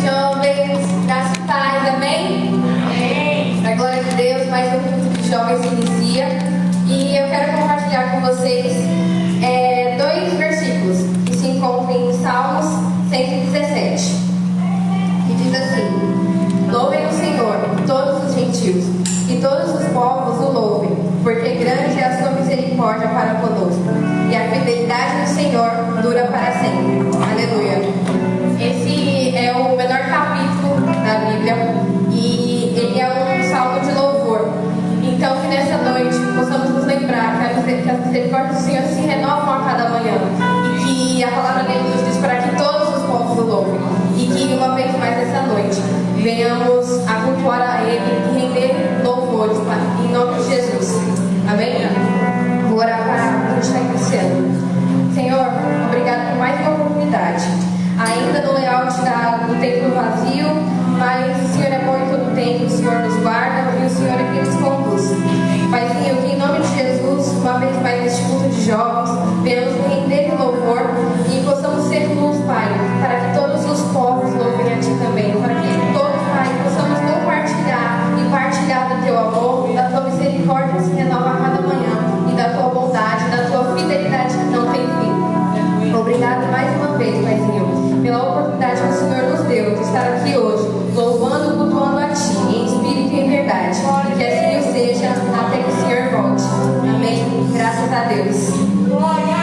jovens, graça e paz, amém? Amém. Para a glória de Deus, mais um culto de jovens se inicia. E eu quero compartilhar com vocês dois versículos que se encontram em Salmos 117. Que diz assim: Louvem o Senhor, todos os gentios, e todos os povos o louvem, porque grande é a sua misericórdia para conosco, e a fidelidade do Senhor dura para sempre. Aleluia. Esse é o menor capítulo da Bíblia e ele é um salmo de louvor. Então, que nessa noite possamos nos lembrar que as misericórdias do Senhor se renovam a cada manhã e que a palavra dele nos diz para que todos os povos o louvem, e que uma vez mais essa noite venhamos a cultuar a Ele e render louvores em nome de Jesus. Amém? Vou orar para a gente estar iniciando. Senhor, obrigado por mais uma oportunidade. Ainda no layout do templo vazio, mas o Senhor é bom em todo tempo, o Senhor nos guarda e o Senhor é quem nos conduz. Paizinho, que em nome de Jesus, uma vez mais neste culto de jovens, venhamos render louvor e possamos ser luz, Pai, para que todos os povos louvem a Ti também, para que todos, Pai, possamos compartilhar e partilhar do Teu amor, da Tua misericórdia que se renova a cada manhã, e da Tua bondade, da Tua fidelidade que não tem fim. Obrigado mais uma vez, Paizinho, pela oportunidade que o Senhor nos deu de estar aqui hoje, louvando e cultuando a Ti, em espírito e em verdade. E que assim o seja, até que o Senhor volte. Amém. Graças a Deus. Glória!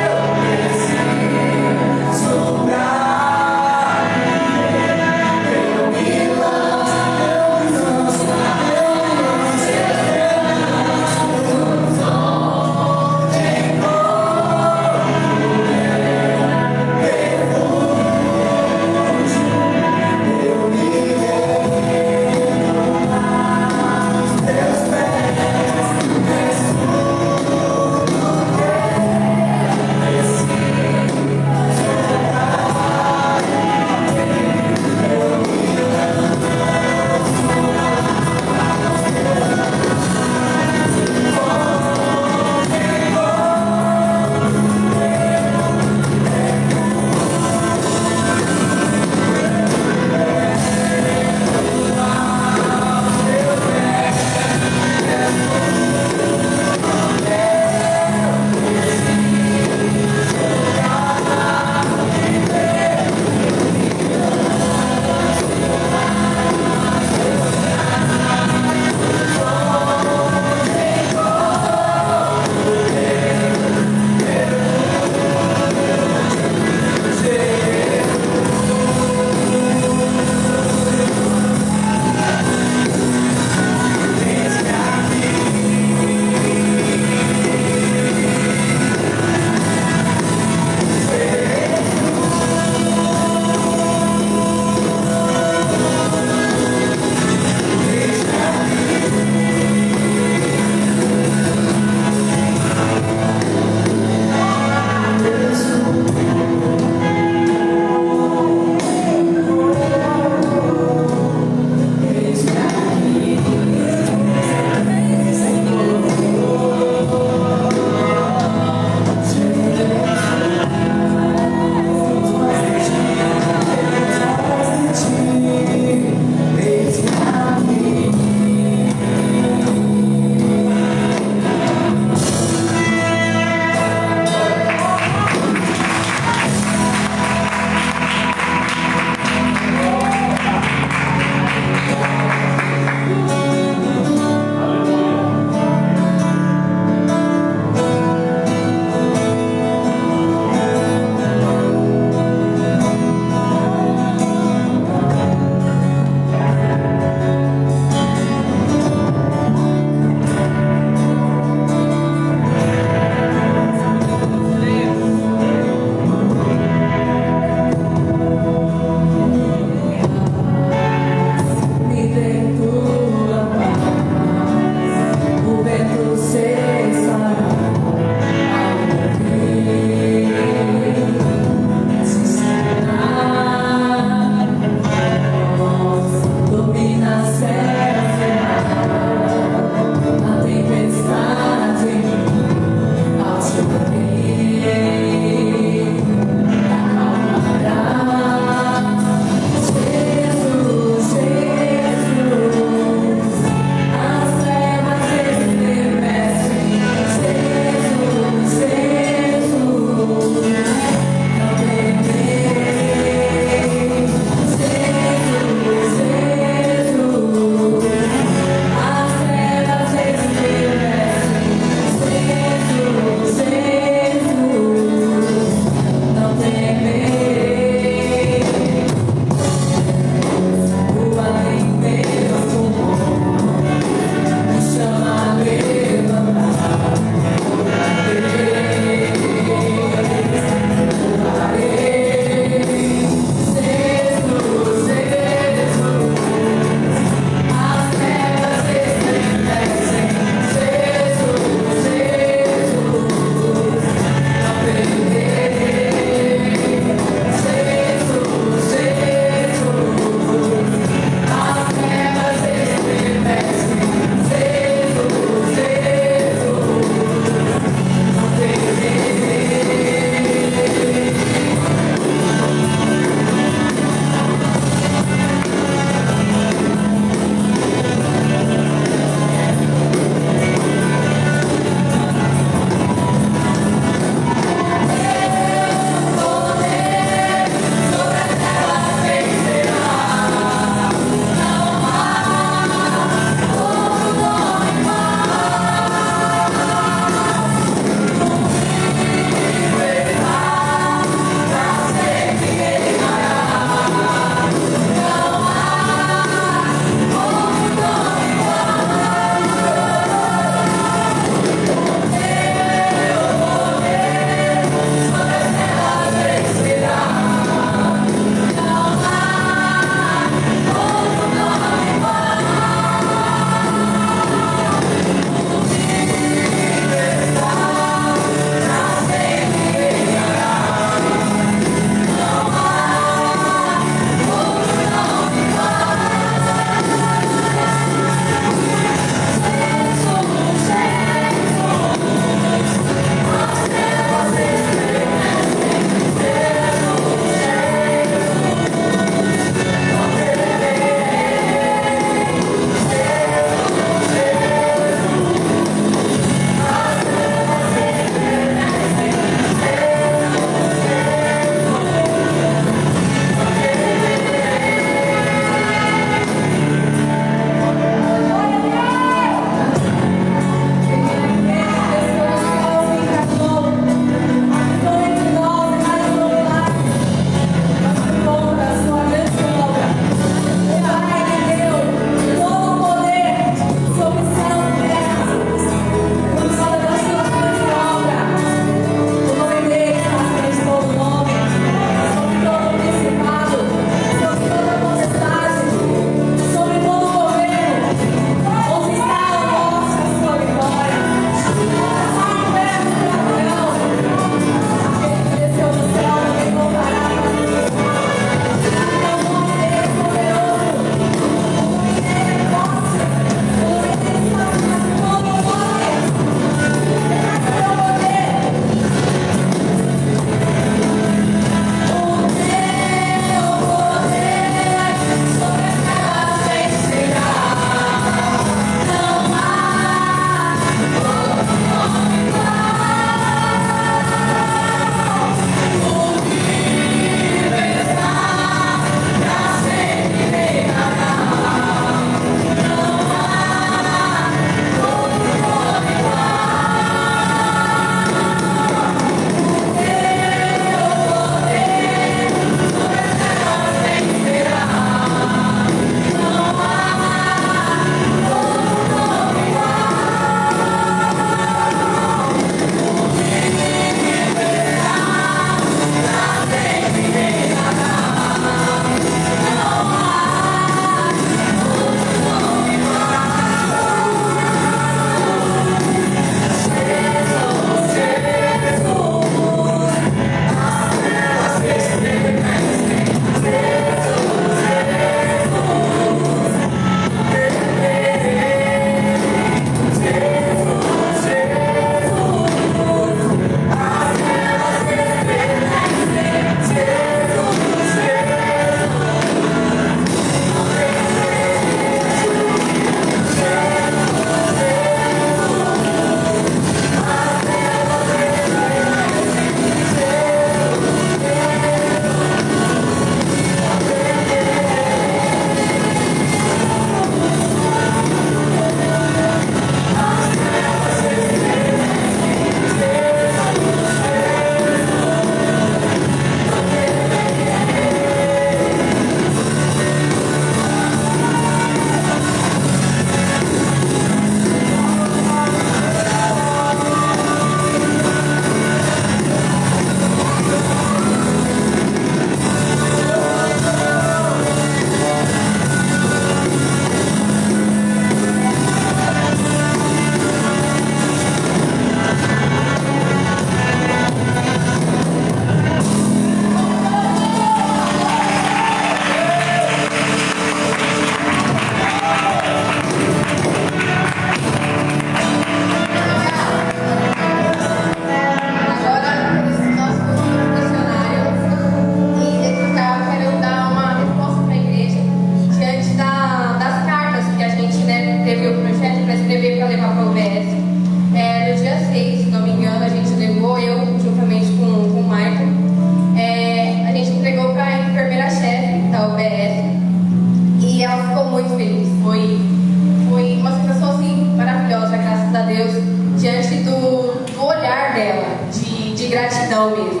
de gratidão mesmo.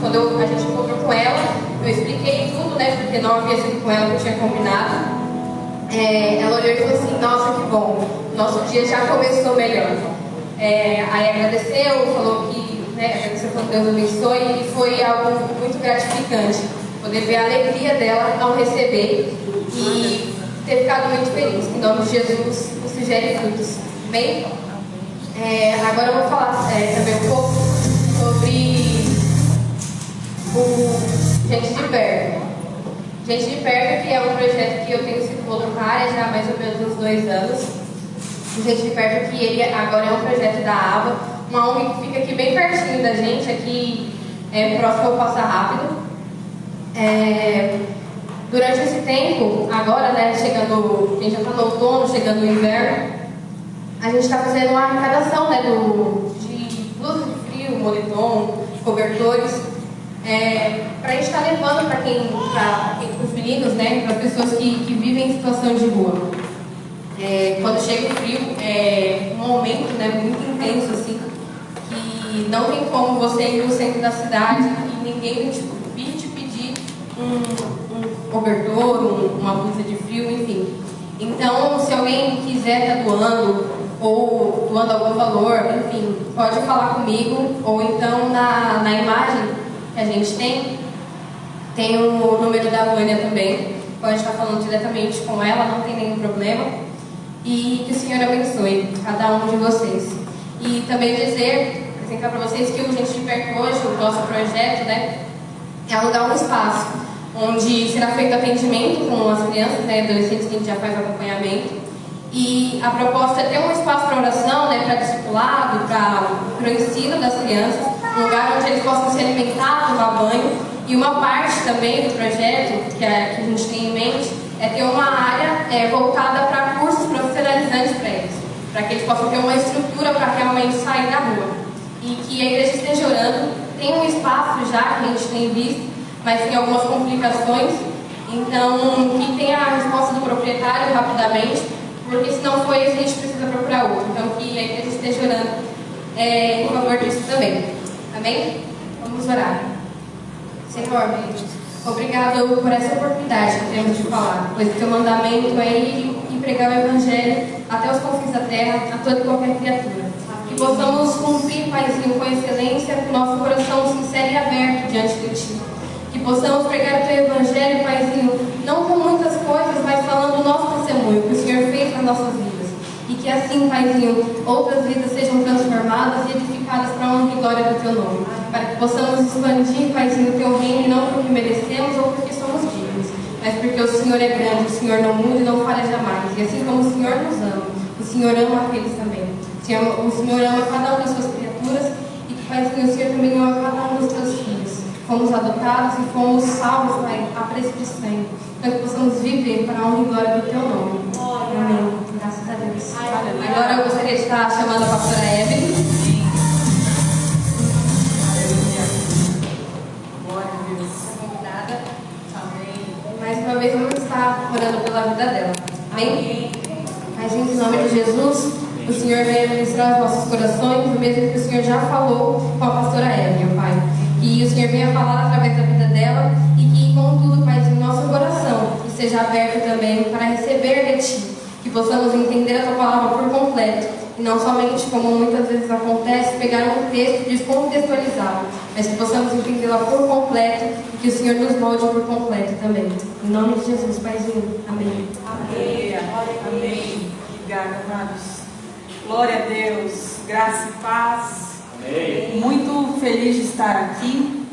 Quando a gente encontrou com ela, eu expliquei tudo, né? Porque não havia sido com ela que eu tinha combinado. Ela olhou e falou assim: nossa, que bom, nosso dia já começou melhor. Aí agradeceu, falou que, agradeceu, falou que Deus abençoe, e foi algo muito gratificante poder ver a alegria dela ao receber e ter ficado muito feliz. Que em nome de Jesus isso gere frutos. Bem, agora eu vou falar também um pouco sobre o Gente de Perto. Gente de Perto, que é um projeto que eu tenho sido voluntária já há mais ou menos uns 2 anos. O Gente de Perto, que ele agora é um projeto da ABA, uma ONG que fica aqui bem pertinho da gente, aqui próximo ao Passa Rápido. Durante esse tempo, agora, né, chegando, a gente já está no outono, chegando o inverno, a gente está fazendo uma arrecadação, né, de blusa de frio, moletom, cobertores, para a gente estar levando para os meninos, né, para as pessoas que vivem em situação de rua. Quando chega o frio, um momento, né, muito intenso, assim, que não tem como você ir no centro da cidade e ninguém vir te pedir um cobertor, uma blusa de frio, enfim. Então, se alguém quiser estar doando, ou doando algum valor, enfim, pode falar comigo, ou então na imagem que a gente tem o número da Vânia também, pode estar falando diretamente com ela, não tem nenhum problema. E que o Senhor abençoe cada um de vocês. E também apresentar para vocês que o Gente de Perto hoje, o nosso projeto, né, é alugar um espaço onde será feito atendimento com as crianças, né, adolescentes que a gente já faz acompanhamento. E a proposta é ter um espaço para oração, né, para discipulado, para o ensino das crianças, um lugar onde eles possam se alimentar, tomar banho. E uma parte também do projeto que a gente tem em mente é ter uma área voltada para cursos profissionalizantes para eles, para que eles possam ter uma estrutura para realmente sair da rua. E que a igreja esteja orando. Tem um espaço já que a gente tem visto, mas tem algumas complicações. Então, que tenha a resposta do proprietário rapidamente, porque se não for isso, a gente precisa procurar outro. Então, que a igreja esteja orando em favor disso também. Amém? Vamos orar. Senhor, obrigado por essa oportunidade que temos de falar, pois o teu mandamento é ir e pregar o Evangelho até os confins da terra, a toda e qualquer criatura. Que possamos cumprir, Paizinho, com excelência, com nosso coração sincero e aberto diante de Ti. Que possamos pregar o Teu Evangelho, Paizinho, não com muitas coisas, mas falando o nosso testemunho, o que o Senhor fez nas nossas vidas. E que assim, Paizinho, outras vidas sejam transformadas e edificadas para a honra e glória do Teu nome. Para que possamos expandir, Paizinho, o Teu reino, não porque merecemos ou porque somos dignos, mas porque o Senhor é grande, o Senhor não muda e não falha jamais. E assim como o Senhor nos ama, o Senhor ama aqueles também. O Senhor ama cada uma das suas criaturas e que, Paizinho, o Senhor também ama cada um dos Teus filhos. Fomos adotados e fomos salvos, Pai, a preço de sangue. Então que possamos viver para a honra e glória do Teu nome. Amém. Graças a Deus. Agora eu gostaria de estar chamando a pastora Evelyn. Glória a Deus. Convidada. Amém. Mais uma vez vamos estar orando pela vida dela. Amém? Mas em nome de Jesus, o Senhor venha ministrar os nossos corações, o mesmo que o Senhor já falou com a pastora Evelyn, Pai. Que o Senhor venha falar através da vida dela e que, contudo, Pai, em nosso coração esteja aberto também para receber de Ti. Que possamos entender a Tua palavra por completo e não somente, como muitas vezes acontece, pegar um texto e descontextualizá-lo, mas que possamos entendê-la por completo e que o Senhor nos molde por completo também. Em nome de Jesus, Paizinho. Amém. Amém. Amém. Obrigada, amados. Glória a Deus. Graça e paz. Amém. Muito feliz de estar aqui.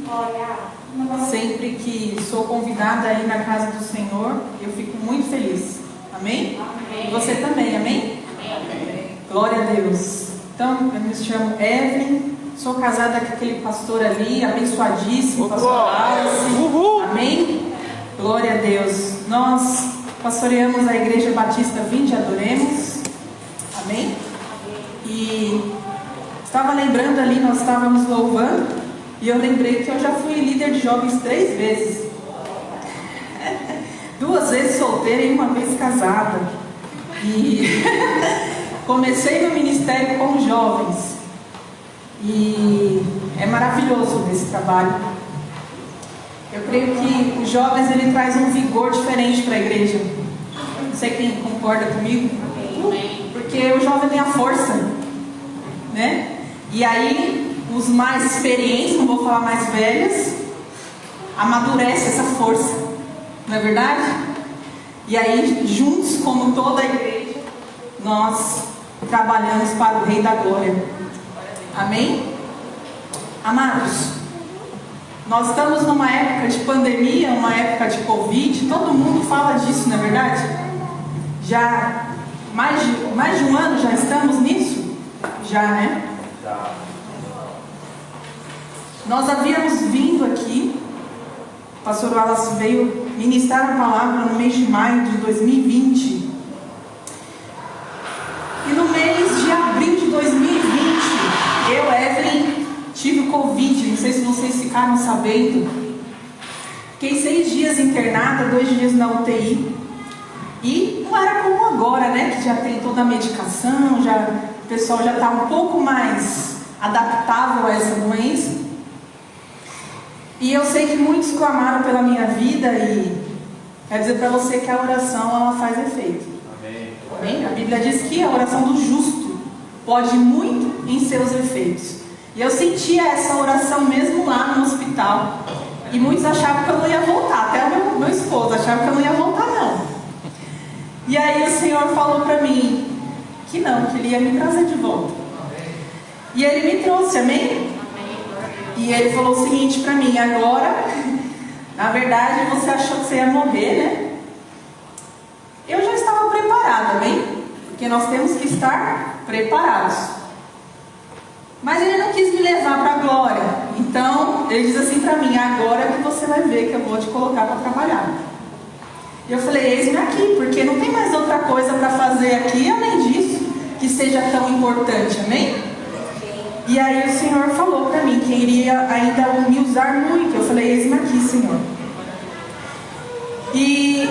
Sempre que sou convidada aí na casa do Senhor, eu fico muito feliz. Amém? Amém. E você também, amém? Amém. Glória a Deus. Então, eu me chamo Evelyn, sou casada com aquele pastor ali, abençoadíssimo, pastor Wallace. Amém? Glória a Deus. Nós pastoreamos a Igreja Batista Vinde e Adoremos. Amém? E estava lembrando ali, nós estávamos louvando, e eu lembrei que eu já fui líder de jovens 3 vezes. 2 vezes solteira e 1 vez casada. E comecei no ministério com jovens. E É maravilhoso esse trabalho. Eu creio que os jovens, ele traz um vigor diferente para a igreja. Não sei quem concorda comigo. Porque o jovem tem a força, né? E aí, os mais experientes, não vou falar mais velhas, amadurece essa força. Não é verdade? E aí, juntos, como toda a igreja, nós trabalhamos para o Rei da Glória. Amém? Amados, nós estamos numa época de pandemia, uma época de Covid, todo mundo fala disso, não é verdade? Já mais de um ano já estamos nisso? Já, né? Nós havíamos vindo aqui, o pastor Wallace veio ministrar a palavra no mês de maio de 2020. E no mês de abril de 2020, eu, Evelyn, tive o Covid, não sei se vocês ficaram sabendo. Fiquei 6 dias internada, 2 dias na UTI. E não era como agora, né? Que já tem toda a medicação, o pessoal já está um pouco mais adaptável a essa doença. E eu sei que muitos clamaram pela minha vida e quero dizer para você que a oração, ela faz efeito. Amém. Amém? A Bíblia diz que a oração do justo pode muito em seus efeitos. E eu sentia essa oração mesmo lá no hospital. E muitos achavam que eu não ia voltar. Até o meu esposo achava que eu não ia voltar, não. E aí o Senhor falou para mim que não, que Ele ia me trazer de volta. E Ele me trouxe, amém? E Ele falou o seguinte para mim: agora, na verdade, você achou que você ia morrer, né? Eu já estava preparada, amém? Porque nós temos que estar preparados. Mas Ele não quis me levar para a glória. Então, Ele diz assim para mim: agora que você vai ver que eu vou te colocar para trabalhar. E eu falei: eis-me aqui, porque não tem mais outra coisa para fazer aqui, além disso, que seja tão importante, amém? E aí o Senhor falou para mim que iria ainda me usar muito. Eu falei: eis-me aqui, Senhor. E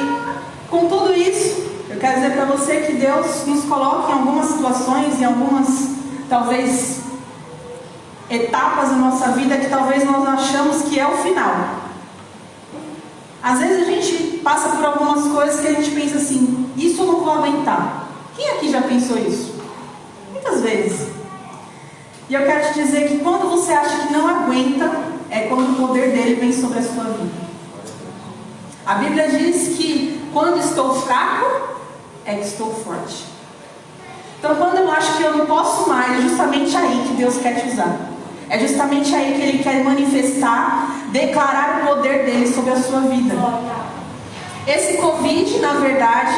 com tudo isso, eu quero dizer para você que Deus nos coloca em algumas situações, em algumas, talvez, etapas da nossa vida que talvez nós achamos que é o final. Às vezes a gente passa por algumas coisas que a gente pensa assim: isso eu não vou aguentar. Quem aqui já pensou isso? Muitas vezes. E eu quero te dizer que quando você acha que não aguenta, é quando o poder dele vem sobre a sua vida. A Bíblia diz que quando estou fraco, é que estou forte. Então quando eu acho que eu não posso mais, é justamente aí que Deus quer te usar. É justamente aí que Ele quer manifestar, declarar o poder dele sobre a sua vida. Esse Covid, na verdade,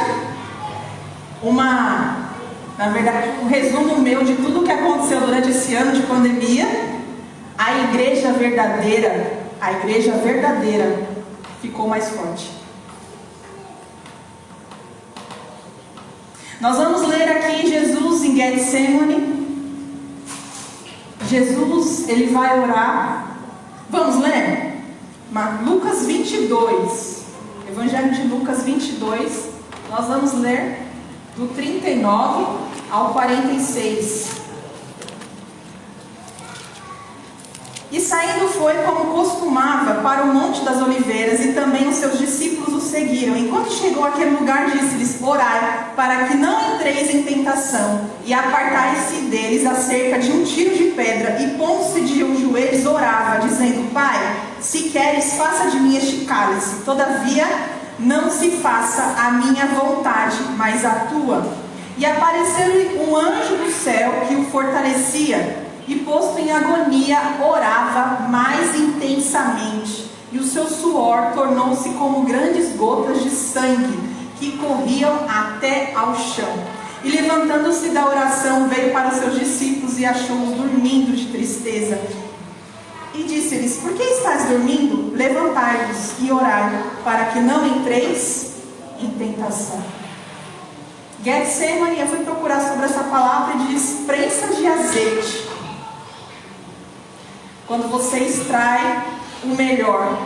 um resumo meu de tudo que aconteceu durante esse ano de pandemia, a igreja verdadeira ficou mais forte. Nós vamos ler aqui Jesus em Getsemane. Jesus, ele vai orar. Vamos ler? Lucas 22. Evangelho de Lucas 22. Nós vamos ler do 39 ao 46. E saindo foi, como costumava, para o Monte das Oliveiras, e também os seus discípulos o seguiram. Enquanto chegou àquele lugar, disse-lhes: orai, para que não entreis em tentação, e apartai-se deles acerca de um tiro de pedra. E pondo-se de joelhos, orava, dizendo: Pai, se queres, faça de mim este cálice. Todavia, não se faça a minha vontade, mas a tua. E apareceu-lhe um anjo do céu que o fortalecia. E posto em agonia, orava mais intensamente, e o seu suor tornou-se como grandes gotas de sangue, que corriam até ao chão. E levantando-se da oração, veio para os seus discípulos e achou-os dormindo de tristeza. E disse-lhes: por que estáis dormindo? Levantai-vos e orai, para que não entreis em tentação. Getsemane, eu fui procurar sobre essa palavra e diz: prensa de azeite. Quando você extrai o melhor.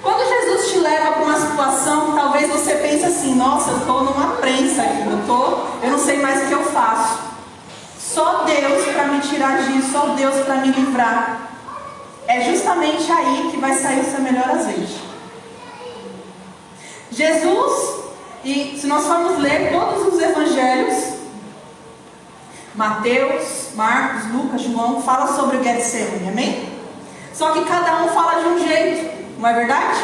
Quando Jesus te leva para uma situação, talvez você pense assim: nossa, eu estou numa prensa aqui, eu não sei mais o que eu faço. Só Deus para me tirar disso, só Deus para me livrar. É justamente aí que vai sair o seu melhor azeite. Jesus, e se nós formos ler todos os evangelhos, Mateus, Marcos, Lucas, João, fala sobre o Getsemane, amém? Só que cada um fala de um jeito, não é verdade?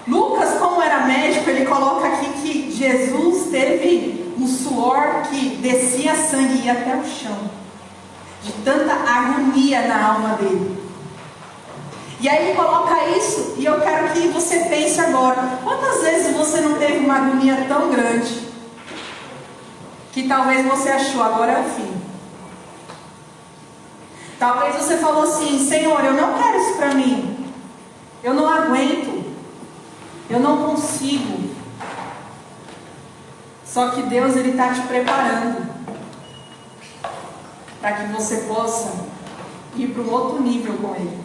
Lucas, como era médico, ele coloca aqui que Jesus teve um suor que descia sangue e ia até o chão, de tanta agonia na alma dele. E aí ele coloca isso, e eu quero que você pense agora, quantas vezes você não teve uma agonia tão grande, que talvez você achou, agora é o fim. Talvez você falou assim, Senhor, eu não quero isso para mim, eu não aguento, eu não consigo. Só que Deus, Ele está te preparando para que você possa ir para um outro nível com Ele.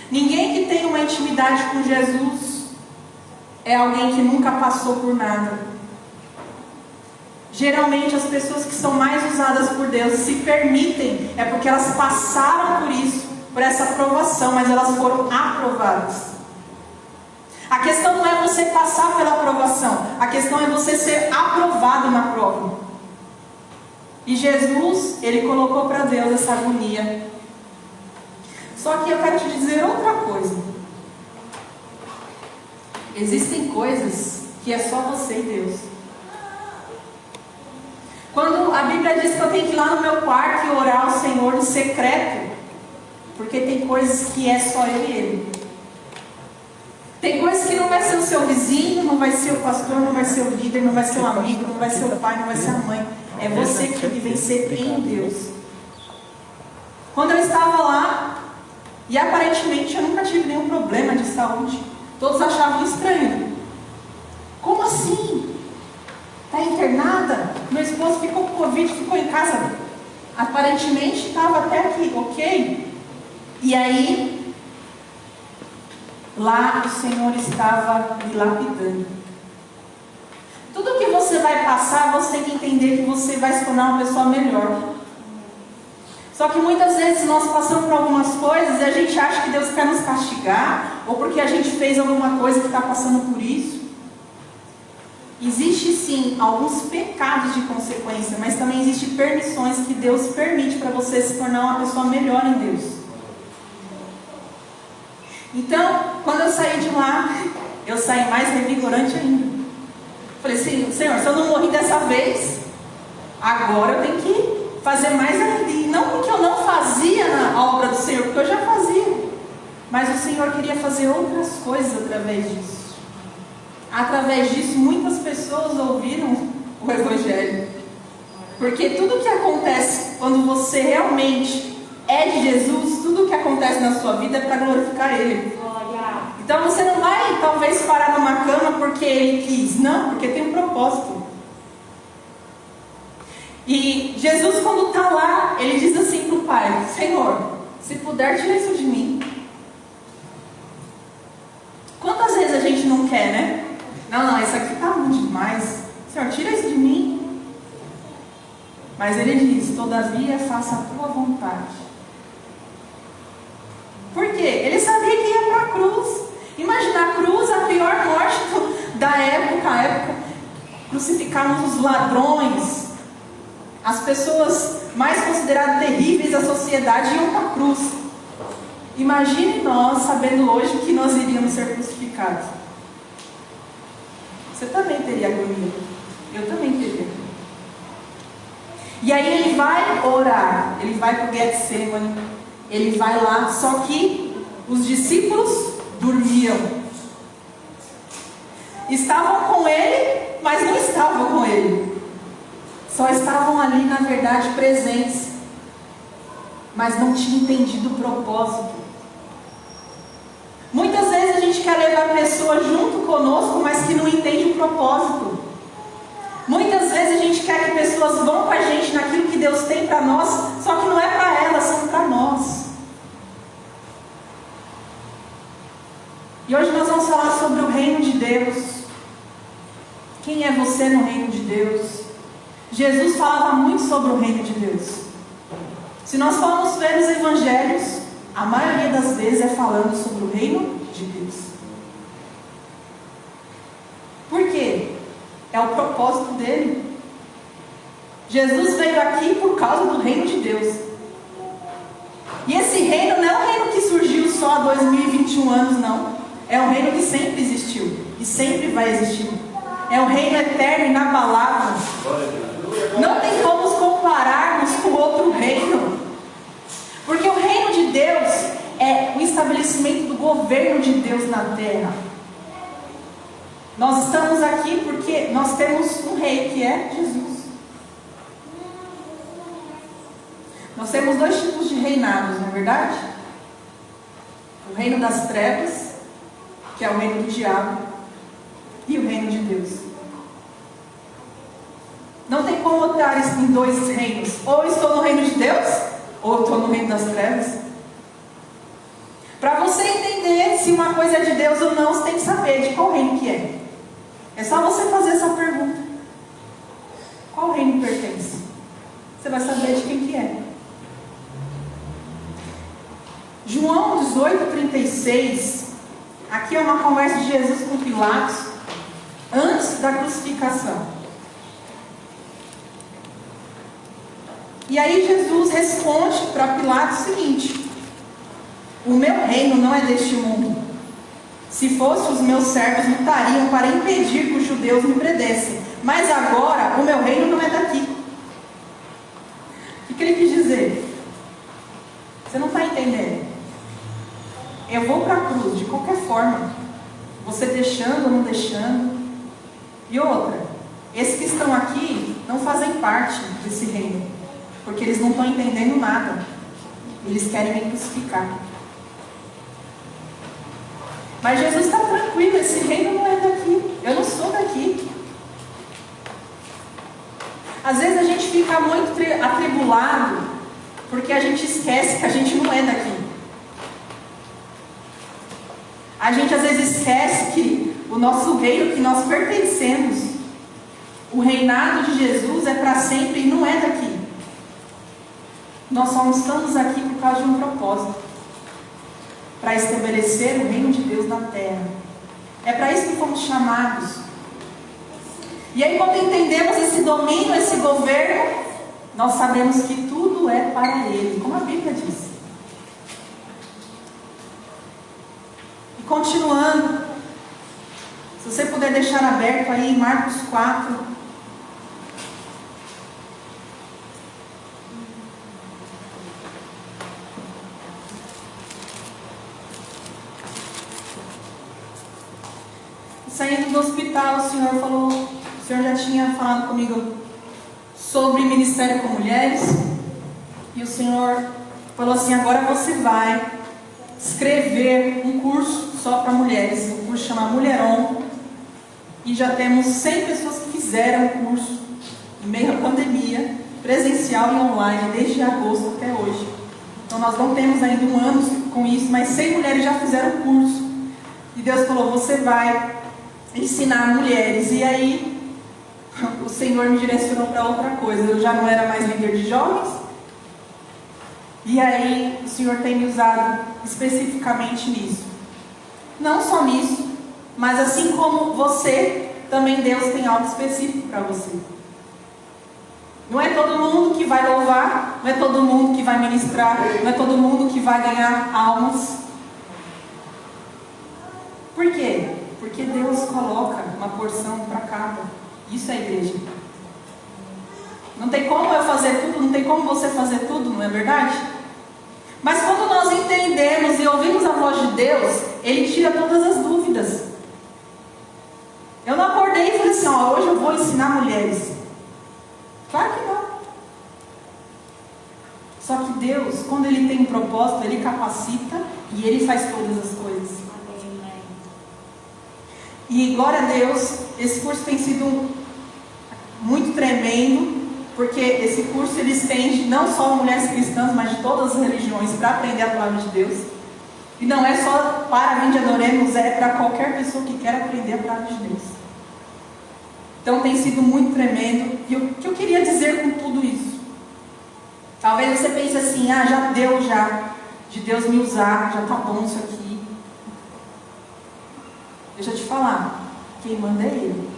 Ninguém que tem uma intimidade com Jesus é alguém que nunca passou por nada. Geralmente as pessoas que são mais usadas por Deus se permitem, é porque elas passaram por isso, por essa aprovação, mas elas foram aprovadas. A questão não é você passar pela aprovação, a questão é você ser aprovado na prova. E Jesus, Ele colocou para Deus essa agonia. Só que eu quero te dizer outra coisa. Existem coisas que é só você e Deus. Quando a Bíblia diz que eu tenho que ir lá no meu quarto e orar ao Senhor no secreto, porque tem coisas que é só Eu e Ele. Tem coisas que não vai ser o seu vizinho, não vai ser o pastor, não vai ser o líder, não vai ser o amigo, não vai ser o pai, não vai ser a mãe. É você que tem que vencer em Deus. Quando eu estava lá, e aparentemente eu nunca tive nenhum problema de saúde, todos achavam estranho. Como assim? Está internada? Meu esposo ficou com Covid, ficou em casa. Aparentemente estava até aqui, ok? E aí, lá o Senhor estava me lapidando. Tudo que você vai passar, você tem que entender que você vai se tornar uma pessoa melhor. Só que muitas vezes nós passamos por algumas coisas e a gente acha que Deus quer nos castigar, ou porque a gente fez alguma coisa que está passando por isso. Existe sim alguns pecados de consequência, mas também existem permissões que Deus permite para você se tornar uma pessoa melhor em Deus. Então, quando eu saí de lá, eu saí mais revigorante ainda. Falei, Senhor, se eu não morri dessa vez, agora eu tenho que fazer mais ainda. E não porque eu não fazia na obra do Senhor, porque eu já fazia. Mas o Senhor queria fazer outras coisas através disso. Através disso, muitas pessoas ouviram o Evangelho. Porque tudo que acontece quando você realmente é de Jesus, tudo que acontece na sua vida é para glorificar Ele. Então você não vai talvez parar numa cama porque Ele quis, não, porque tem um propósito. E Jesus, quando está lá, Ele diz assim para o Pai, Senhor, se puder, tira isso de mim. Quantas vezes a gente não quer, né? Não, isso aqui está muito demais. Senhor, tira isso de mim. Mas Ele diz, todavia faça a tua vontade. Por quê? Ele sabia que ia para a cruz. Imagina a cruz, a pior morte da época. A época crucificavam os ladrões. As pessoas mais consideradas terríveis da sociedade iam para a cruz. Imagine nós sabendo hoje que nós iríamos ser crucificados. Você também teria agonia. Eu também teria. E aí ele vai orar. Ele vai para o Getsemane. Ele vai lá. Só que os discípulos dormiam. Estavam com ele, mas não estavam com ele. Só estavam ali, na verdade, presentes. Mas não tinham entendido o propósito. Muitas vezes a gente quer levar pessoas junto conosco, mas que não entende o propósito. Muitas vezes a gente quer que pessoas vão com a gente naquilo que Deus tem para nós, só que não é para elas, são para nós. E hoje nós vamos falar sobre o reino de Deus. Quem é você no reino de Deus? Jesus falava muito sobre o reino de Deus. Se nós formos ver os evangelhos, a maioria das vezes é falando sobre o reino de Deus. Por quê? É o propósito dele. Jesus veio aqui por causa do reino de Deus. E esse reino não é um reino que surgiu só há 2021 anos, não. É um reino que sempre existiu e sempre vai existir. É um reino eterno e inabalável. Não tem como nos compararmos com outro reino. Porque o reino de Deus é o estabelecimento do governo de Deus na terra. Nós estamos aqui porque nós temos um rei que é Jesus. Nós temos dois tipos de reinados, não é verdade? O reino das trevas, que é o reino do diabo, e o reino de Deus. Não tem como eu estar em dois reinos. Ou eu estou no reino de Deus, ou eu estou no reino das trevas. Para você entender se uma coisa é de Deus ou não, você tem que saber de qual reino que é. É só você fazer essa pergunta. Qual reino pertence? Você vai saber de quem que é. João 18:36. Aqui é uma conversa de Jesus com Pilatos antes da crucificação. E aí Jesus responde para Pilatos o seguinte: o meu reino não é deste mundo. Se fosse, os meus servos lutariam para impedir que os judeus me prendessem. Mas agora o meu reino não é daqui. O que ele quis dizer? Você não está entendendo. Eu vou para a cruz de qualquer forma, você deixando ou não deixando. E outra, esses que estão aqui não fazem parte desse reino, porque eles não estão entendendo nada. Eles querem me crucificar. Mas Jesus está tranquilo, esse reino não é daqui. Eu não sou daqui. Às vezes a gente fica muito atribulado, porque a gente esquece que a gente não é daqui. A gente às vezes esquece que o nosso reino, que nós pertencemos, o reinado de Jesus é para sempre e não é daqui. Nós só estamos aqui por causa de um propósito, para estabelecer o reino de Deus na terra. É para isso que fomos chamados. E aí, quando entendemos esse domínio, esse governo, nós sabemos que tudo é para Ele, como a Bíblia diz. E continuando, se você puder deixar aberto aí Marcos 4. Saindo do hospital, o Senhor já tinha falado comigo sobre ministério com mulheres. E o Senhor falou assim: agora você vai escrever um curso só para mulheres. O curso chama Mulheron. E já temos 100 pessoas que fizeram o curso em meio à pandemia, presencial e online, desde agosto até hoje. Então nós não temos ainda um ano com isso, mas 100 mulheres já fizeram o curso. E Deus falou: você vai ensinar mulheres. E aí o Senhor me direcionou para outra coisa. Eu já não era mais líder de jovens, e aí o Senhor tem me usado especificamente nisso. Não só nisso, mas assim como você, também Deus tem algo específico para você. Não é todo mundo que vai louvar, não é todo mundo que vai ministrar, não é todo mundo que vai ganhar almas. Por quê? Porque Deus coloca uma porção para cada. Isso é a igreja. Não tem como eu fazer tudo, não tem como você fazer tudo, não é verdade? Mas quando nós entendemos e ouvimos a voz de Deus, Ele tira todas as dúvidas. Eu não acordei e falei assim: ó, hoje eu vou ensinar mulheres. Claro que não. Só que Deus, quando Ele tem um propósito, Ele capacita e Ele faz todas as coisas. E glória a Deus, esse curso tem sido muito tremendo, porque esse curso ele estende não só a mulheres cristãs, mas de todas as religiões, para aprender a palavra de Deus. E não é só para Vinde Adoremos, é para qualquer pessoa que quer aprender a palavra de Deus. Então tem sido muito tremendo. E o que eu queria dizer com tudo isso? Talvez você pense assim, já deu de Deus me usar, já está bom isso aqui. Deixa eu te falar, quem manda é Ele.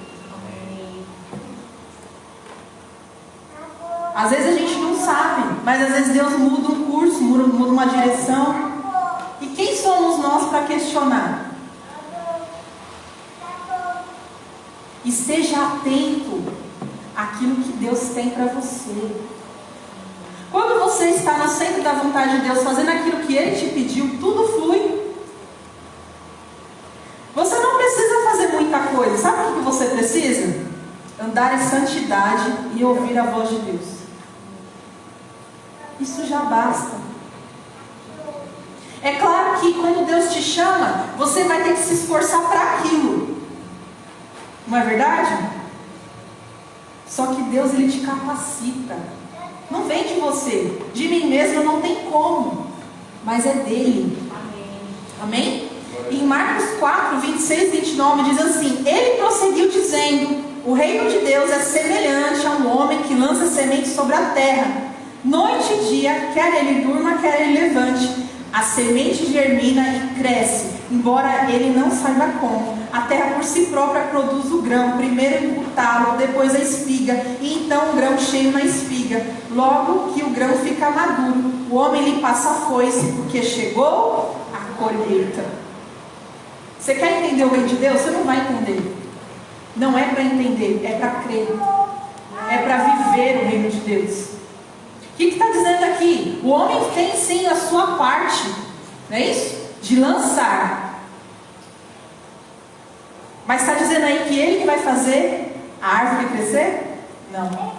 Às vezes a gente não sabe, mas às vezes Deus muda um curso, muda uma direção. E quem somos nós para questionar? Esteja atento àquilo que Deus tem para você. Quando você está no centro da vontade de Deus, fazendo aquilo que Ele te pediu, tudo flui. Você não precisa fazer muita coisa. Sabe o que você precisa? Andar em santidade e ouvir a voz de Deus. Isso já basta. É claro que quando Deus te chama, você vai ter que se esforçar para aquilo. Não é verdade? Só que Deus, Ele te capacita. Não vem de você. De mim mesmo não tem como. Mas é dele. Amém? Em Marcos 4, 26 e 29 diz assim: Ele prosseguiu dizendo: o reino de Deus é semelhante a um homem que lança semente sobre a terra. Noite e dia, quer ele durma, quer ele levante, a semente germina e cresce, embora ele não saiba como. A terra por si própria produz o grão, primeiro o talo, depois a espiga, e então o grão cheio na espiga. Logo que o grão fica maduro, o homem lhe passa a foice, porque chegou a colheita. Você quer entender o reino de Deus? Você não vai entender. Não é para entender, é para crer. É para viver o reino de Deus. O que está dizendo aqui? O homem tem sim a sua parte, não é isso? De lançar. Mas está dizendo aí que ele que vai fazer a árvore crescer? Não.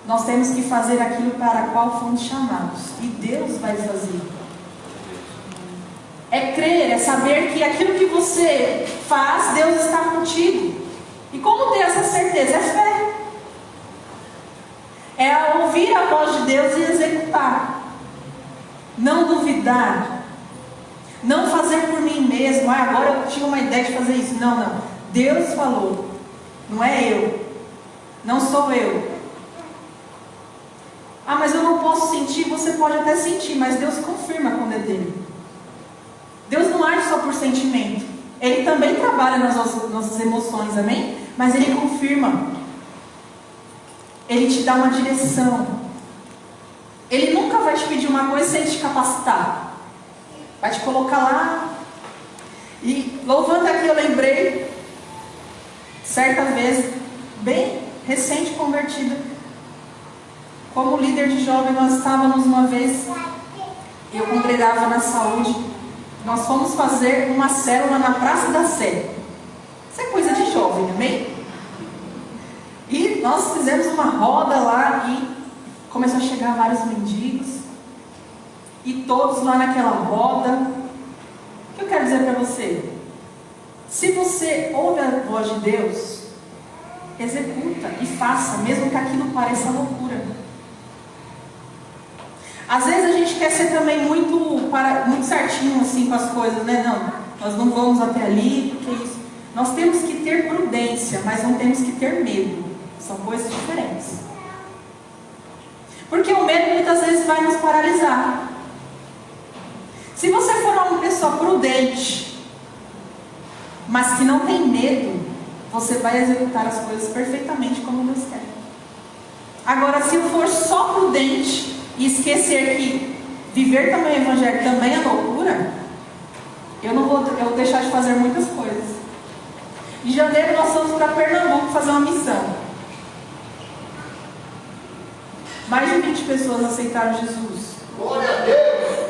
Nós temos que fazer aquilo para o qual fomos chamados. E Deus vai fazer. É crer, é saber que aquilo que você faz, Deus está contigo. E como ter essa certeza? É fé. É ouvir a voz de Deus e executar. Não duvidar. Não fazer por mim mesmo. Agora eu tinha uma ideia de fazer isso. Não. Deus falou. Não é eu. Não sou eu. Mas eu não posso sentir. Você pode até sentir, mas Deus confirma quando é dele. Deus não age só por sentimento. Ele também trabalha nas nossas emoções, amém? Mas Ele confirma. Ele te dá uma direção. Ele nunca vai te pedir uma coisa sem te capacitar. Vai te colocar lá. E louvando aqui eu lembrei, certa vez, bem recente convertida, como líder de jovem, nós estávamos uma vez, eu congregava na saúde, nós fomos fazer uma célula na Praça da Sé. Isso é coisa de jovem, amém? E nós fizemos uma roda lá e começou a chegar vários mendigos. E todos lá naquela roda. O que eu quero dizer para você? Se você ouve a voz de Deus, executa e faça, mesmo que aquilo pareça loucura. Às vezes a gente quer ser também muito certinho assim com as coisas, né? Não, nós não vamos até ali, porque isso. Nós temos que ter prudência, mas não temos que ter medo. São coisas diferentes. Porque o medo muitas vezes vai nos paralisar. Se você for uma pessoa prudente, mas que não tem medo, você vai executar as coisas perfeitamente como Deus quer. Agora, se eu for só prudente e esquecer que viver também o Evangelho também é loucura, eu vou deixar de fazer muitas coisas. Em janeiro nós fomos para Pernambuco fazer uma missão. Mais de 20 pessoas aceitaram Jesus. Glória a Deus!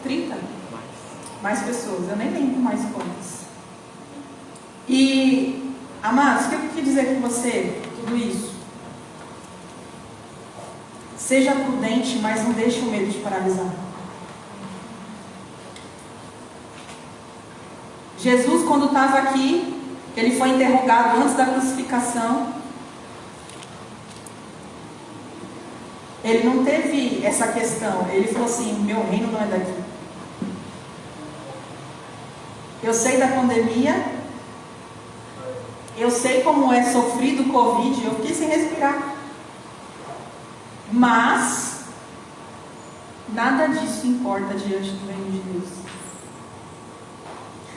30? Mais pessoas, eu nem lembro mais quantas. E, amados, o que eu quero dizer com você, tudo isso? Seja prudente, mas não deixe o medo te paralisar. Jesus, quando estava aqui, ele foi interrogado antes da crucificação. Ele não teve essa questão. Ele falou assim: meu reino não é daqui. Eu sei da pandemia. Eu sei como é sofrido o Covid. Eu fiquei sem respirar. Mas nada disso importa diante do reino de Deus.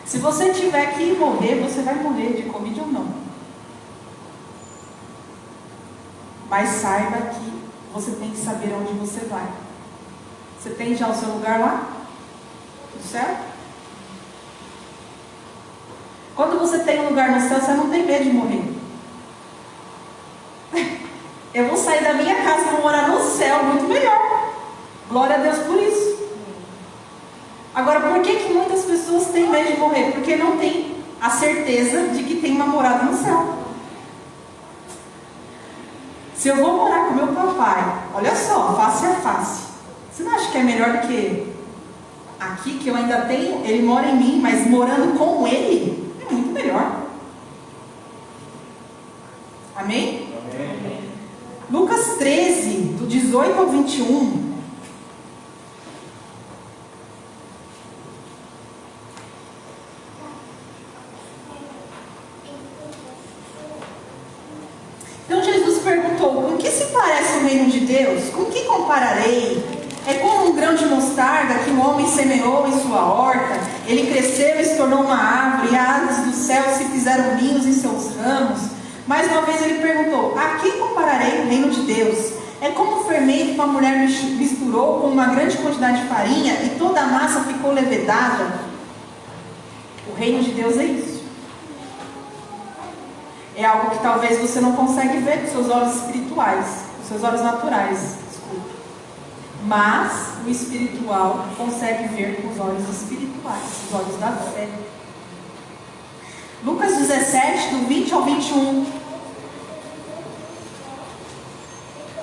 Se você tiver que morrer, você vai morrer de Covid ou não. Mas saiba que você tem que saber onde você vai. Você tem já o seu lugar lá? No céu? Quando você tem um lugar no céu, você não tem medo de morrer. Eu vou sair da minha casa e vou morar no céu, muito melhor. Glória a Deus por isso. Agora, por que muitas pessoas têm medo de morrer? Porque não tem a certeza de que tem uma morada no céu. Se eu vou morar com meu papai, olha só, face a face, você não acha que é melhor do que aqui, que eu ainda tenho, ele mora em mim, mas morando com ele, é muito melhor. Amém? Amém. Lucas 13, do 18 ao 21. Então Jesus perguntou: com que se parece o reino de Deus? Com que compararei? É como um grão de mostarda que um homem semeou em sua horta. Ele cresceu e se tornou uma árvore, e as aves do céu se fizeram ninhos em seus ramos. Mais uma vez ele perguntou: a quem compararei o reino de Deus? É como o fermento que uma mulher misturou com uma grande quantidade de farinha e toda a massa ficou levedada. O reino de Deus é isso. É algo que talvez você não consegue ver com seus olhos espirituais, com seus olhos naturais, desculpa. Mas o espiritual consegue ver com os olhos espirituais, os olhos da fé. Lucas 17, do 20 ao 21.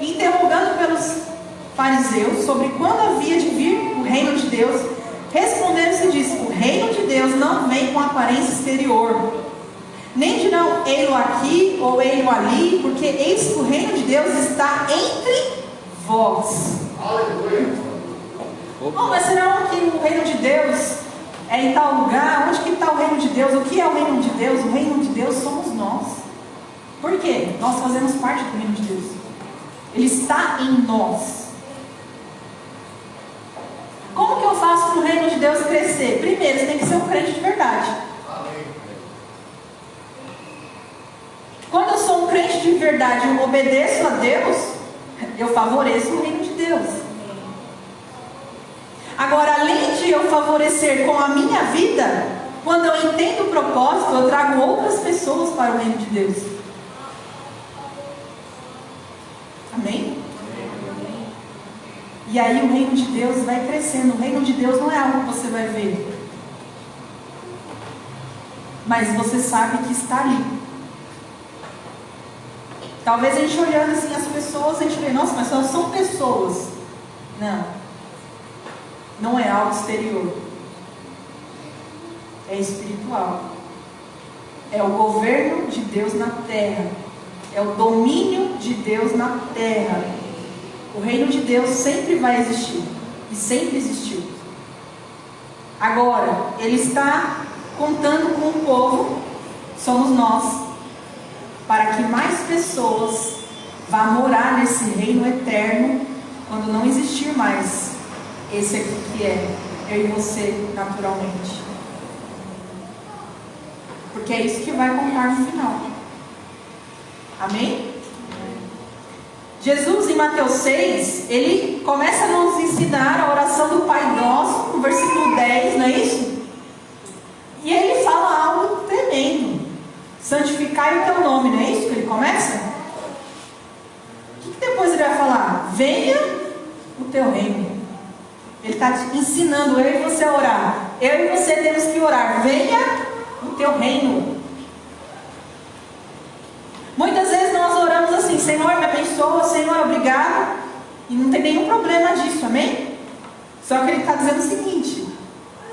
Interrogando pelos fariseus sobre quando havia de vir o reino de Deus, respondendo-se disse: o reino de Deus não vem com aparência exterior, nem dirão ei-lo aqui ou ei-lo ali, porque eis que o reino de Deus está entre vós. Aleluia. Oh, mas será que o reino de Deus é em tal lugar? Onde que está o reino de Deus? O que é o reino de Deus? O reino de Deus somos nós. Por quê? Nós fazemos parte do reino de Deus. Ele está em nós. Como que eu faço para o reino de Deus crescer? Primeiro, você tem que ser um crente de verdade. Quando eu sou um crente de verdade e eu obedeço a Deus, eu favoreço o reino de Deus. Agora, além de eu favorecer com a minha vida, quando eu entendo o propósito, eu trago outras pessoas para o reino de Deus. Amém? E aí o reino de Deus vai crescendo. O reino de Deus não é algo que você vai ver, mas você sabe que está ali. Talvez a gente olhando assim as pessoas, a gente vê, nossa, mas são pessoas. Não é algo exterior, é espiritual. É o governo de Deus na terra, é o domínio de Deus na terra. O reino de Deus sempre vai existir e sempre existiu. Agora, Ele está contando com o povo, somos nós, para que mais pessoas vá morar nesse reino eterno quando não existir mais esse aqui que é eu e você naturalmente. Porque é isso que vai contar no final. Amém? Jesus em Mateus 6, ele começa a nos ensinar a oração do Pai Nosso, no versículo 10, não é isso? E ele fala algo tremendo: santificai o teu nome, não é isso que ele começa? O que depois ele vai falar? Venha o teu reino. Ele está ensinando eu e você a orar. Eu e você temos que orar: venha o teu reino. Muitas vezes nós oramos assim: Senhor, me abençoa, Senhor, obrigado. E não tem nenhum problema disso, amém? Só que ele está dizendo o seguinte: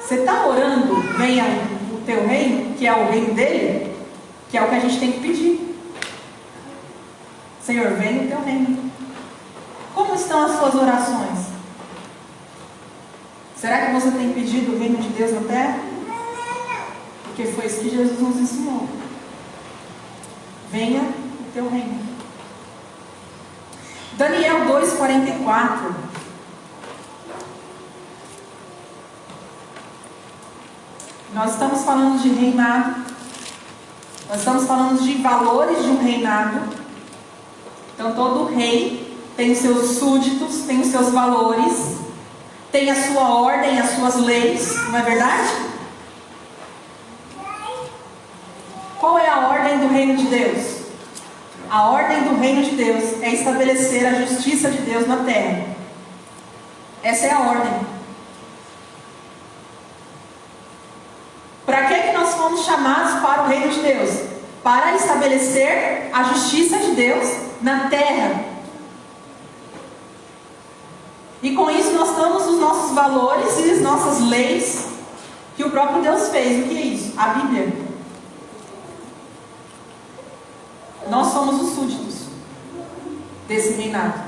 você está orando, venha o teu reino, que é o reino dele, que é o que a gente tem que pedir. Senhor, venha o teu reino. Como estão as suas orações? Será que você tem pedido o reino de Deus na terra? Porque foi isso que Jesus nos ensinou. Venha o teu reino. Daniel 2,44. Nós estamos falando de reinado. Nós estamos falando de valores de um reinado. Então todo rei tem os seus súditos, tem os seus valores, tem a sua ordem, as suas leis, não é verdade? Qual é a ordem do reino de Deus? A ordem do reino de Deus é estabelecer a justiça de Deus na terra. Essa é a ordem. Para que nós fomos chamados para o reino de Deus? Para estabelecer a justiça de Deus na terra. E com isso nós temos os nossos valores e as nossas leis que o próprio Deus fez. O que é isso? A Bíblia. Nós somos os súditos desse reinado.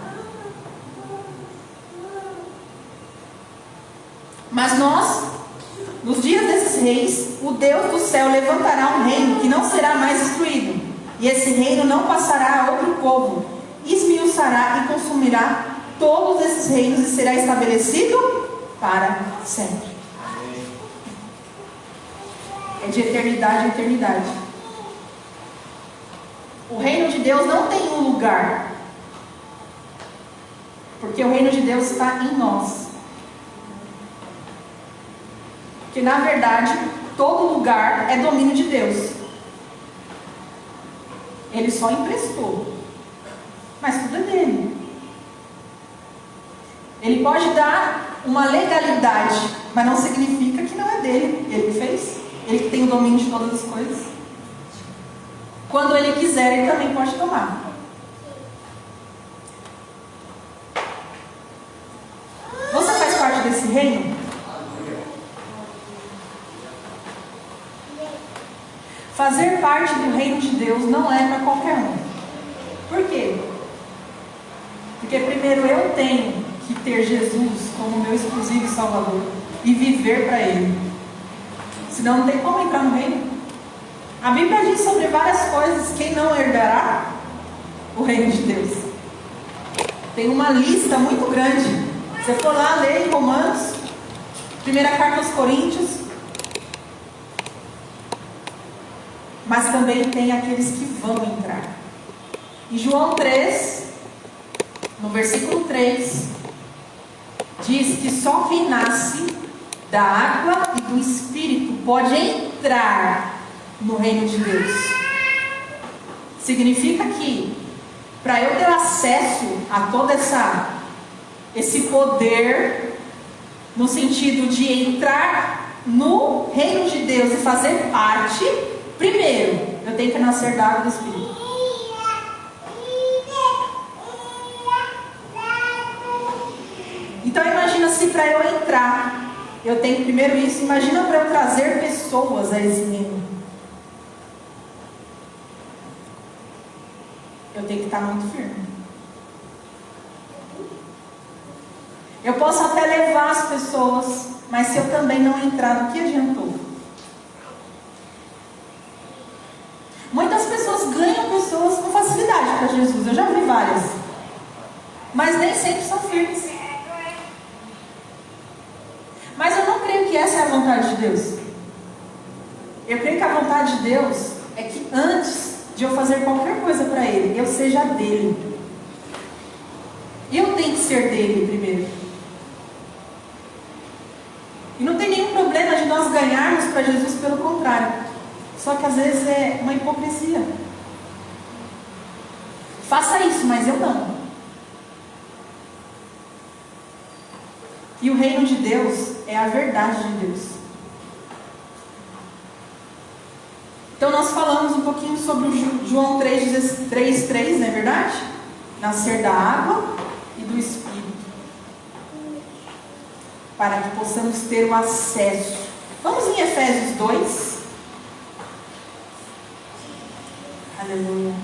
Mas nós, nos dias desses reis, o Deus do céu levantará um reino que não será mais destruído. E esse reino não passará a outro povo. Esmiuçará e consumirá todos esses reinos e será estabelecido para sempre. É de eternidade a eternidade. O reino de Deus não tem um lugar. Porque o reino de Deus está em nós. Porque na verdade, todo lugar é domínio de Deus. Ele só emprestou. Mas tudo é dele. Ele pode dar uma legalidade, mas não significa que não é dele. Ele que fez. Ele que tem o domínio de todas as coisas. Quando ele quiser, ele também pode tomar. Você faz parte desse reino? Fazer parte do reino de Deus não é para qualquer um. Por quê? Porque primeiro eu tenho que ter Jesus como meu exclusivo Salvador e viver para Ele. Senão não tem como entrar no reino. A Bíblia diz sobre várias coisas. Quem não herdará o reino de Deus? Tem uma lista muito grande. Você for lá ler em Romanos, primeira carta aos Coríntios. Mas também tem aqueles que vão entrar. Em João 3, no versículo 3, diz que só quem nasce da água e do Espírito pode entrar no reino de Deus. Significa que para eu ter acesso a todo esse poder, no sentido de entrar no reino de Deus e fazer parte, primeiro eu tenho que nascer da água e do Espírito. Então imagina se para eu entrar, eu tenho primeiro isso. Imagina para eu trazer pessoas a esse reino. Eu tenho que estar muito firme. Eu posso até levar as pessoas, mas se eu também não entrar, do que adiantou? Muitas pessoas ganham pessoas com facilidade para Jesus. Eu já vi várias. Mas nem sempre são firmes. Mas eu não creio que essa é a vontade de Deus. Eu creio que a vontade de Deus é que antes de eu fazer qualquer coisa para Ele, eu seja dele. Eu tenho que ser dele primeiro. E não tem nenhum problema de nós ganharmos para Jesus, pelo contrário. Só que às vezes é uma hipocrisia. Faça isso, mas eu não. E o reino de Deus é a verdade de Deus. Então nós falamos um pouquinho sobre o João 3,3, não é verdade? Nascer da água e do Espírito. Para que possamos ter o acesso. Vamos em Efésios 2. Aleluia.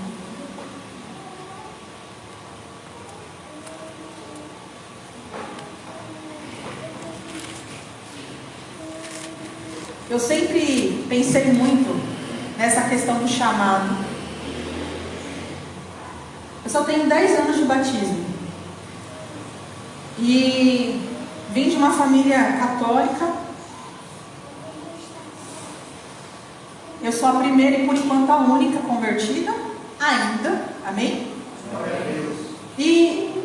Eu sempre pensei muito nessa questão do chamado. Eu só tenho 10 anos de batismo. E vim de uma família católica. Eu sou a primeira e por enquanto a única convertida ainda. Amém? E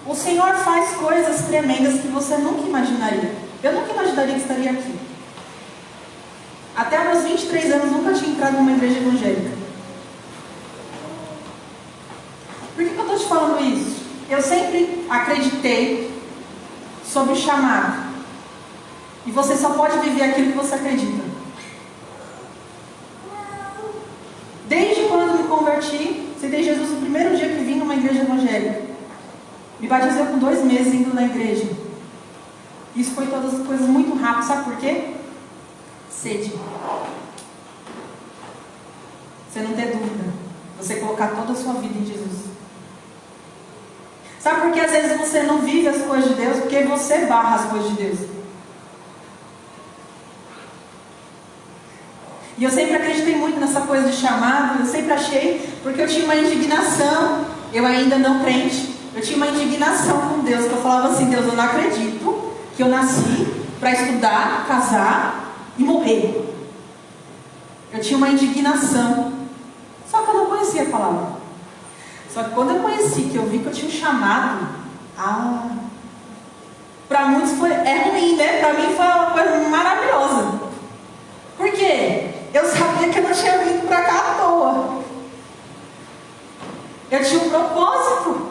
o Senhor faz coisas tremendas que você nunca imaginaria. Eu nunca imaginaria que estaria aqui. Até meus 23 anos nunca tinha entrado numa igreja evangélica. Por que eu estou te falando isso? Eu sempre acreditei sobre o chamado. E você só pode viver aquilo que você acredita. Desde quando me converti, aceitei Jesus no primeiro dia que vim numa igreja evangélica. Me batizei com 2 meses indo na igreja. Isso foi todas as coisas muito rápido. Sabe por quê? Sede. Você não ter dúvida. Você colocar toda a sua vida em Jesus. Sabe por que às vezes você não vive as coisas de Deus? Porque você barra as coisas de Deus. E eu sempre acreditei muito nessa coisa de chamado. Eu sempre achei, porque eu tinha uma indignação. Eu ainda não crente. Eu tinha uma indignação com Deus. Que eu falava assim: Deus, eu não acredito que eu nasci para estudar, casar e morrer. Eu tinha uma indignação. Só que eu não conhecia a palavra. Só que quando eu conheci, que eu vi que eu tinha um chamado, para muitos é ruim, né? Para mim foi uma coisa maravilhosa. Por quê? Eu sabia que eu não tinha vindo para cá à toa. Eu tinha um propósito.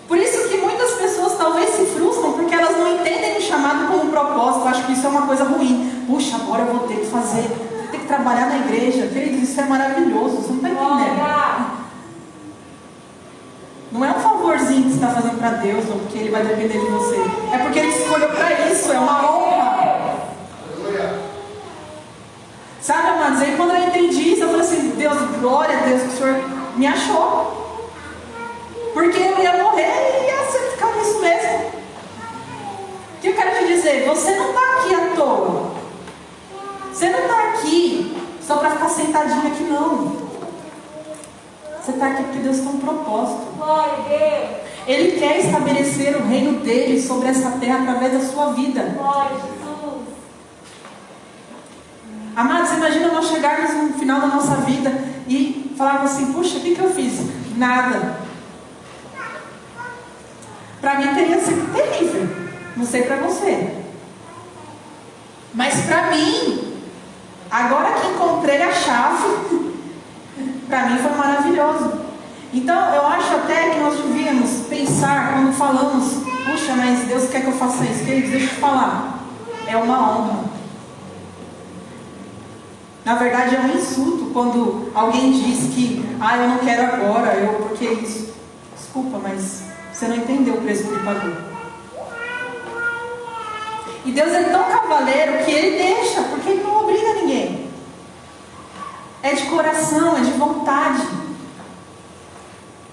Por isso que muitas pessoas talvez se frustram, porque elas não entendem o chamado como um propósito. Eu acho que isso é uma coisa ruim. Puxa, agora eu vou ter que fazer, vou ter que trabalhar na igreja. Querido, isso é maravilhoso, você não está entendendo. Não é um favorzinho que você está fazendo para Deus, ou porque Ele vai depender de você. É porque Ele te escolheu para isso, é uma honra. Sabe, amados, aí quando eu entendi isso, eu falei assim: Deus, glória a Deus que o Senhor me achou. Porque eu ia morrer e ia ficar nisso mesmo. O que eu quero te dizer? Você não está aqui à toa. Você não está aqui só para ficar sentadinho aqui, não. Você está aqui porque Deus tem um propósito. Glória a Deus. Ele quer estabelecer o reino dele sobre essa terra através da sua vida. Glória a Jesus. Amados, imagina nós chegarmos no final da nossa vida e falarmos assim: puxa, o que eu fiz? Nada. Para mim teria sido terrível. Não sei para você. Mas para mim, agora que encontrei a chave, para mim foi maravilhoso. Então eu acho até que nós devíamos pensar quando falamos: puxa, mas Deus quer que eu faça isso. Queridos, deixa eu te falar. É uma honra. Na verdade é um insulto quando alguém diz que eu não quero agora, porque isso. Desculpa, mas você não entendeu o preço que Ele pagou. E Deus é tão cavaleiro que Ele deixa, porque Ele não obriga ninguém. É de coração, é de vontade.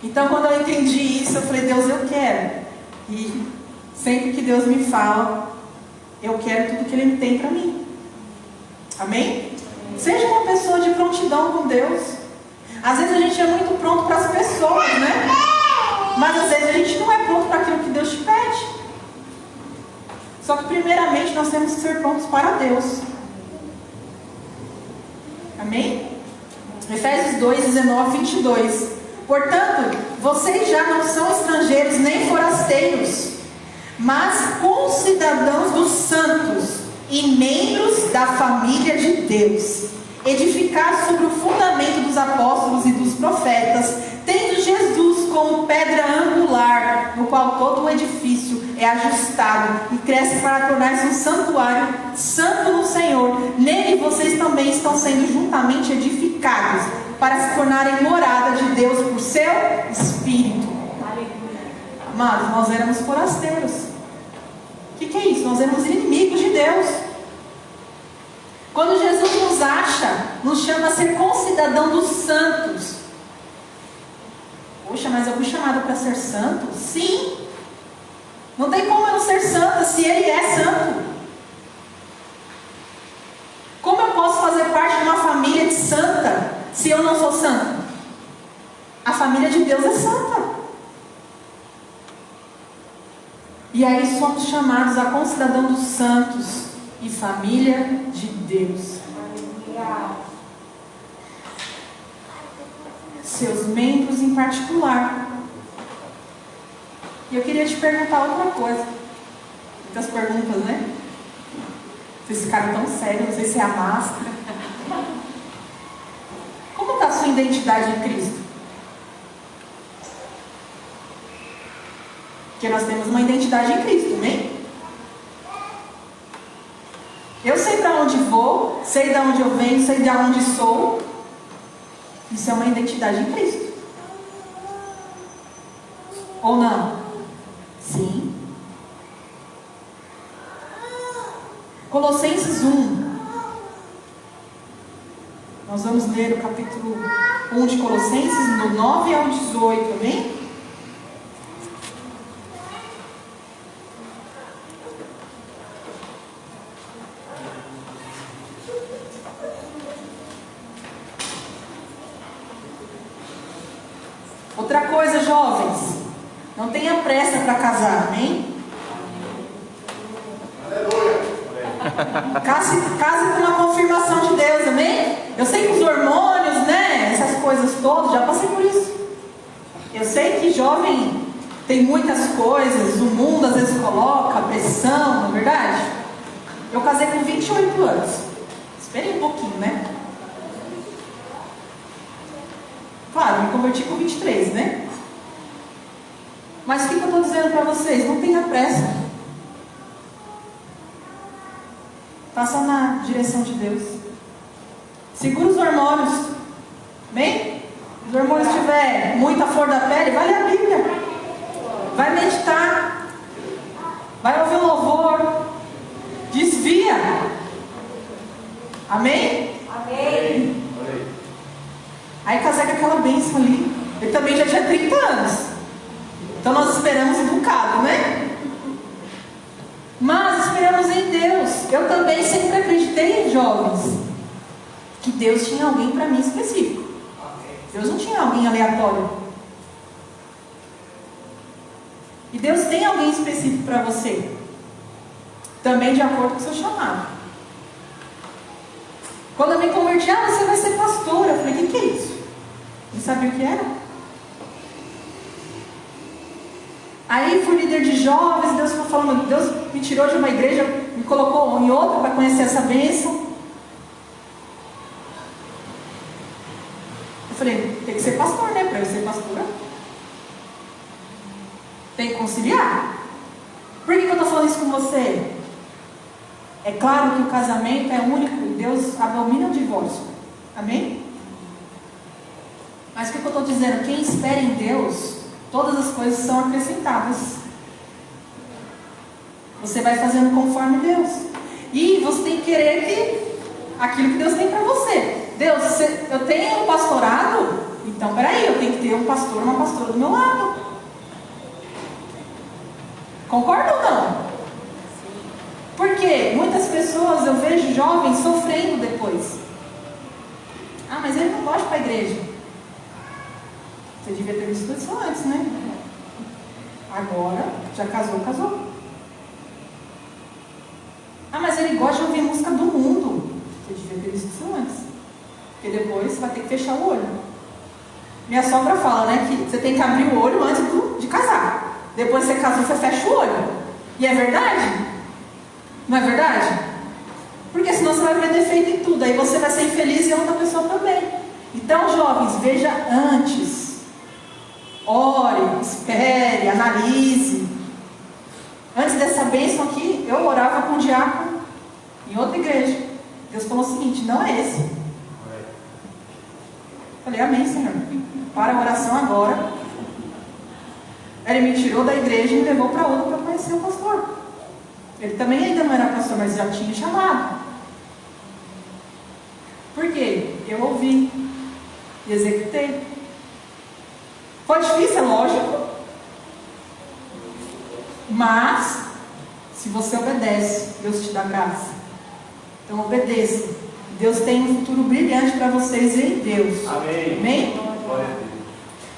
Então quando eu entendi isso, eu falei: Deus, eu quero. E sempre que Deus me fala, eu quero tudo que Ele tem para mim. Amém? Seja uma pessoa de prontidão com Deus. Às vezes a gente é muito pronto para as pessoas, né? Mas às vezes a gente não é pronto para aquilo que Deus te pede. Só que primeiramente nós temos que ser prontos para Deus. Amém? Efésios 2, 19, 22. Portanto, vocês já não são estrangeiros nem forasteiros, mas concidadãos dos santos e membros da família de Deus, edificados sobre o fundamento dos apóstolos e dos profetas, tendo Jesus como pedra angular, no qual todo o edifício é ajustado e cresce para tornar-se um santuário santo no Senhor. Nele vocês também estão sendo juntamente edificados para se tornarem morada de Deus por seu Espírito. Amados, nós éramos forasteiros. O que é isso? Nós éramos inimigos de Deus. Quando Jesus nos acha, nos chama a ser concidadão dos santos. Poxa, mas eu fui chamada para ser santo? Sim. Não tem como eu não ser santa se Ele é santo. se eu não sou santo? A família de Deus é santa. E aí somos chamados a concidadão dos santos e família de Deus. Seus membros em particular. E eu queria te perguntar outra coisa. Muitas perguntas, né? Vocês ficaram tão sérios, não sei se é a máscara. Como está a sua identidade em Cristo? Porque nós temos uma identidade em Cristo, amém? Eu sei para onde vou, sei de onde eu venho, sei de onde sou. Isso é uma identidade em Cristo. Ou não? Sim. Colossenses 1. Nós vamos ler o capítulo 1 de Colossenses, do 9 ao 18, amém? Outra coisa, jovens, não tenha pressa para casar, amém? Case com uma confirmação de Deus, amém? Eu sei que os hormônios, né? Essas coisas todas, já passei por isso. Eu sei que jovem tem muitas coisas, o mundo às vezes coloca pressão, não é verdade? Eu casei com 28 anos. Esperei um pouquinho, né? Claro, me converti com 23, né? Mas o que eu estou dizendo para vocês? Não tenha pressa. Faça na direção de Deus. Segura os hormônios. Amém? Se os hormônios estiver muita flor da pele, vai ler a Bíblia. Vai meditar. Vai ouvir o louvor. Desvia. Amém? Amém. Aí casei com aquela bênção ali. Ele também já tinha 30 anos. Então nós esperamos um bocado, né? Mas esperamos em Deus. Eu também sempre acreditei, jovens, que Deus tinha alguém para mim específico. Deus não tinha alguém aleatório. E Deus tem alguém específico para você. Também de acordo com o seu chamado. Quando eu me converti, você vai ser pastora. Eu falei, o que é isso? Não sabia o que era. Aí fui líder de jovens, Deus foi falando, Deus me tirou de uma igreja, me colocou em outra para conhecer essa bênção. Eu falei, tem que ser pastor, né? Para eu ser pastora, tem que conciliar. Por que eu estou falando isso com você? É claro que o casamento é único e Deus abomina o divórcio. Amém? Mas o que eu estou dizendo? Quem espera em Deus, todas as coisas são acrescentadas. Você vai fazendo conforme Deus. E você tem que querer que aquilo que Deus tem para você. Deus, eu tenho um pastorado, então peraí, eu tenho que ter um pastor, uma pastora do meu lado. Concorda ou não? Porque muitas pessoas, eu vejo jovens sofrendo depois. Ah, mas ele não gosta de ir para a igreja. Você devia ter visto isso antes, né? Agora, já casou. Ah, mas ele gosta de ouvir música do mundo. Você devia ter visto isso antes. Porque depois você vai ter que fechar o olho. Minha sogra fala, né, que você tem que abrir o olho antes de casar. Depois que você casou, você fecha o olho. E é verdade? Não é verdade? Porque senão você vai ver defeito em tudo. Aí você vai ser infeliz e a outra pessoa também. Então, jovens, veja antes. Ore, espere, analise. Antes dessa bênção aqui, eu orava com um diácono em outra igreja. Deus falou o seguinte, não é esse. Falei, amém, Senhor. Para a oração agora. Ele me tirou da igreja e me levou para outra para conhecer o pastor. Ele também ainda não era pastor, mas já tinha chamado. Por quê? Eu ouvi e executei. Foi difícil, é lógico. Mas, se você obedece, Deus te dá graça. Então obedeça. Deus tem um futuro brilhante para vocês em Deus. Amém. Amém? Glória a Deus.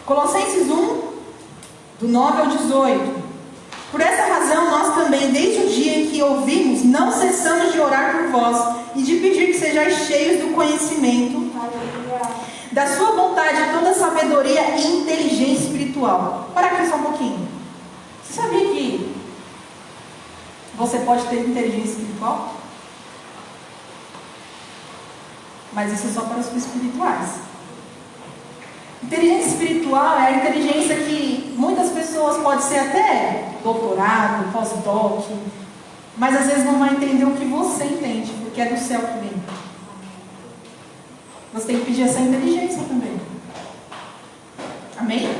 Colossenses 1, do 9 ao 18. Por essa razão, nós também, desde o dia em que ouvimos, não cessamos de orar por vós e de pedir que sejais cheios do conhecimento da sua vontade, toda sabedoria e inteligência espiritual. Para aqui só um pouquinho. Você sabia que você pode ter inteligência espiritual? Mas isso é só para os espirituais. Inteligência espiritual é a inteligência que muitas pessoas podem ser até doutorado, pós-doc, mas às vezes não vai entender o que você entende, porque é do céu que vem. Você tem que pedir essa inteligência também. Amém?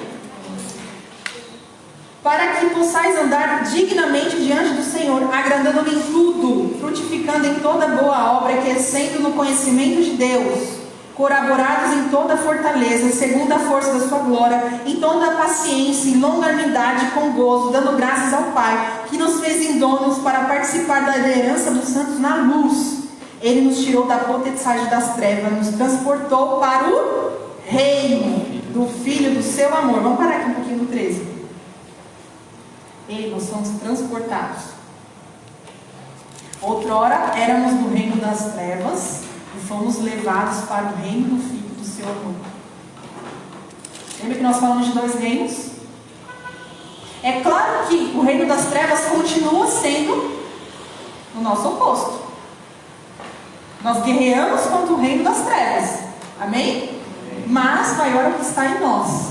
Para que possais andar dignamente diante do Senhor, agradando-lhe em tudo, frutificando em toda boa obra, crescendo no conhecimento de Deus, corroborados em toda fortaleza, segundo a força da sua glória, em toda paciência e longanimidade com gozo, dando graças ao Pai, que nos fez idôneos para participar da herança dos santos na luz. Ele nos tirou da potestade das trevas, nos transportou para o reino do Filho do seu amor. Vamos parar aqui um pouquinho no 13. Nós somos transportados. Outrora éramos no reino das trevas e fomos levados para o reino do Filho do seu amor. Lembra que nós falamos de dois reinos? É claro que o reino das trevas continua sendo o nosso oposto. Nós guerreamos contra o reino das trevas. Amém? Mas maior é o que está em nós.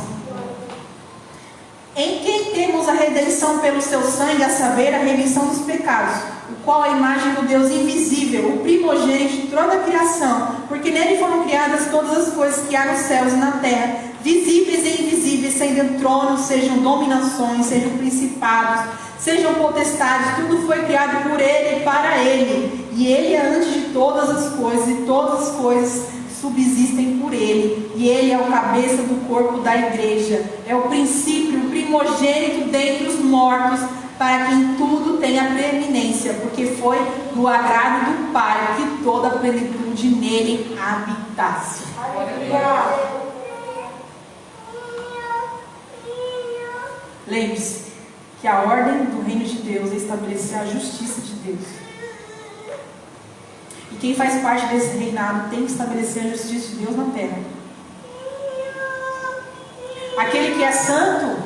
Em quem temos a redenção pelo seu sangue, a saber, a remissão dos pecados, o qual é a imagem do Deus invisível, o primogênito de toda a criação, porque nele foram criadas todas as coisas que há nos céus e na terra, visíveis e invisíveis, sejam tronos, sejam dominações, sejam principados, sejam potestades, tudo foi criado por ele e para ele, e ele é antes de todas as coisas, e todas as coisas subsistem por ele, e ele é o cabeça do corpo da igreja, é o princípio, o primogênito dentre os mortos, para que em tudo tenha preeminência, porque foi do agrado do Pai que toda a plenitude nele habitasse. Lembre-se que a ordem do reino de Deus é estabelecer a justiça de Deus. E quem faz parte desse reinado tem que estabelecer a justiça de Deus na terra. Aquele que é santo,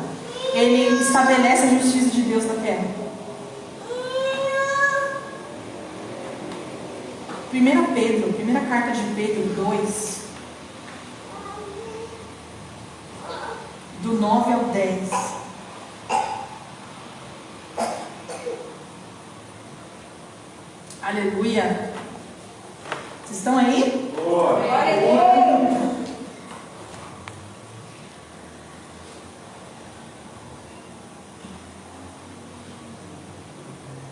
ele estabelece a justiça de Deus na terra. 1 Pedro, primeira carta de Pedro 2, do 9 ao 10. Aleluia. Vocês estão aí? Glória a Deus.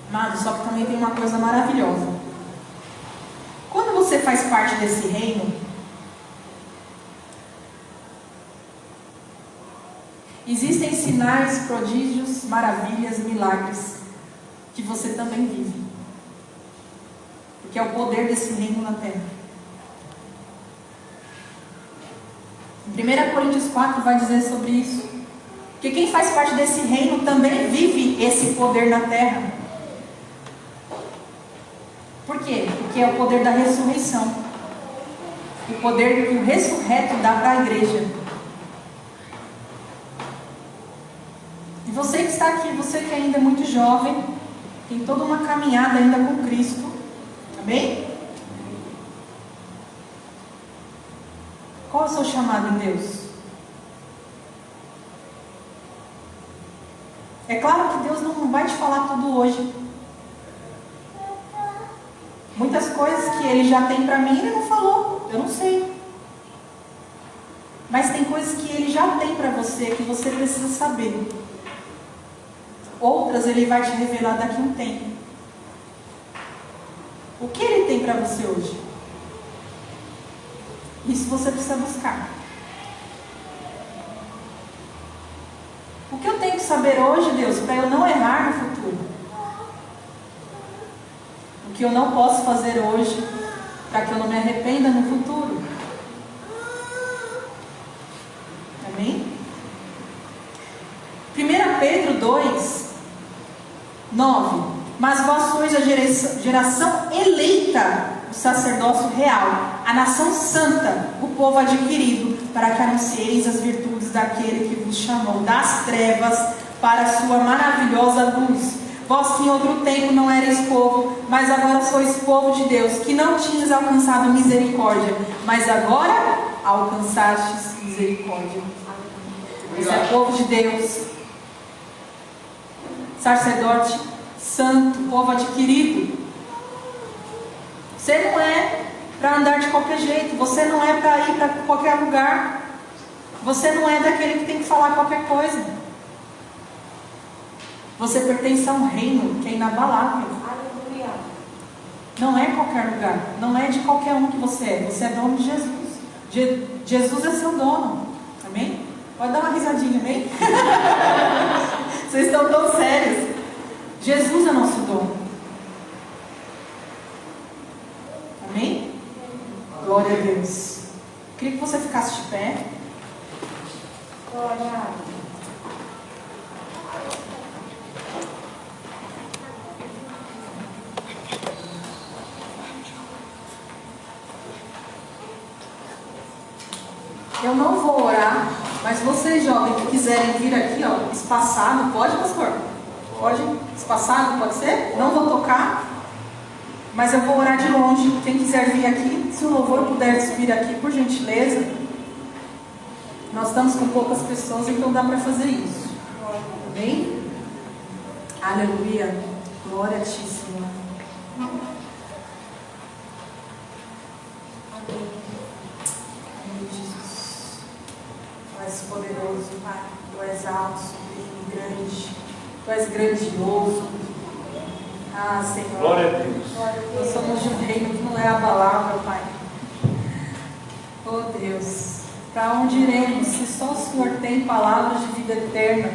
Amado, só que também tem uma coisa maravilhosa. Quando você faz parte desse reino, existem sinais, prodígios, maravilhas, milagres que você também vive. Porque é o poder desse reino na terra. Em 1 Coríntios 4 vai dizer sobre isso. Que quem faz parte desse reino também vive esse poder na terra. Por quê? Porque é o poder da ressurreição. O poder que o ressurreto dá para a igreja. E você que está aqui, você que ainda é muito jovem, tem toda uma caminhada ainda com Cristo. Amém? Qual é o seu chamado em Deus? É claro que Deus não vai te falar tudo hoje. Muitas coisas que Ele já tem para mim, Ele não falou. Eu não sei. Mas tem coisas que Ele já tem para você, que você precisa saber. Outras Ele vai te revelar daqui a um tempo. O que Ele tem para você hoje? Isso você precisa buscar. O que eu tenho que saber hoje, Deus, para eu não errar no futuro? O que eu não posso fazer hoje, para que eu não me arrependa no futuro. Amém? 1 Pedro 2, 9. Mas vós sois a geração eleita, o sacerdócio real, a nação santa, o povo adquirido, para que anuncieis as virtudes daquele que vos chamou das trevas para a sua maravilhosa luz. Vós que em outro tempo não erais povo, mas agora sois povo de Deus, que não tinhas alcançado misericórdia, mas agora alcançastes misericórdia. Você é povo de Deus, sacerdote santo, povo adquirido. Você não é para andar de qualquer jeito, você não é para ir para qualquer lugar, você não é daquele que tem que falar qualquer coisa. Você pertence a um reino que é inabalável. Não é qualquer lugar, não é de qualquer um que você é dono de Jesus. Jesus é seu dono, amém? Pode dar uma risadinha, amém? Vocês estão tão sérios. Jesus é nosso dono. Amém? Glória a Deus. Queria que você ficasse de pé. Glória. Eu não vou orar, mas vocês jovens que quiserem vir aqui, ó, espaçado, pode, pastor? Pode? Espaçado, pode ser? Não vou tocar, mas eu vou orar de longe. Quem quiser vir aqui, se o louvor puder subir aqui, por gentileza. Nós estamos com poucas pessoas, então dá para fazer isso. Amém? Aleluia. Glória a ti, Senhor. Tu és poderoso, Pai. Tu és alto, sublime, grande. Tu és grandioso. Ah, Senhor. Glória a Deus. Nós somos de um reino que não é abalável, Pai. Oh Deus, para onde iremos se só o Senhor tem palavras de vida eterna?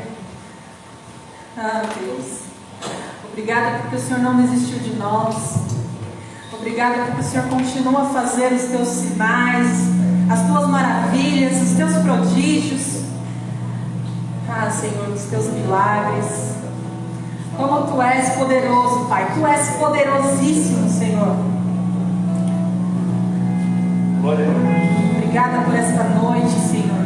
Ah, Deus. Obrigada porque o Senhor não desistiu de nós. Obrigada porque o Senhor continua a fazer os teus sinais, as tuas maravilhas, os teus prodígios. Ah, Senhor, os teus milagres. Como tu és poderoso, Pai. Tu és poderosíssimo, Senhor. Glória a Deus. Obrigada por esta noite, Senhor.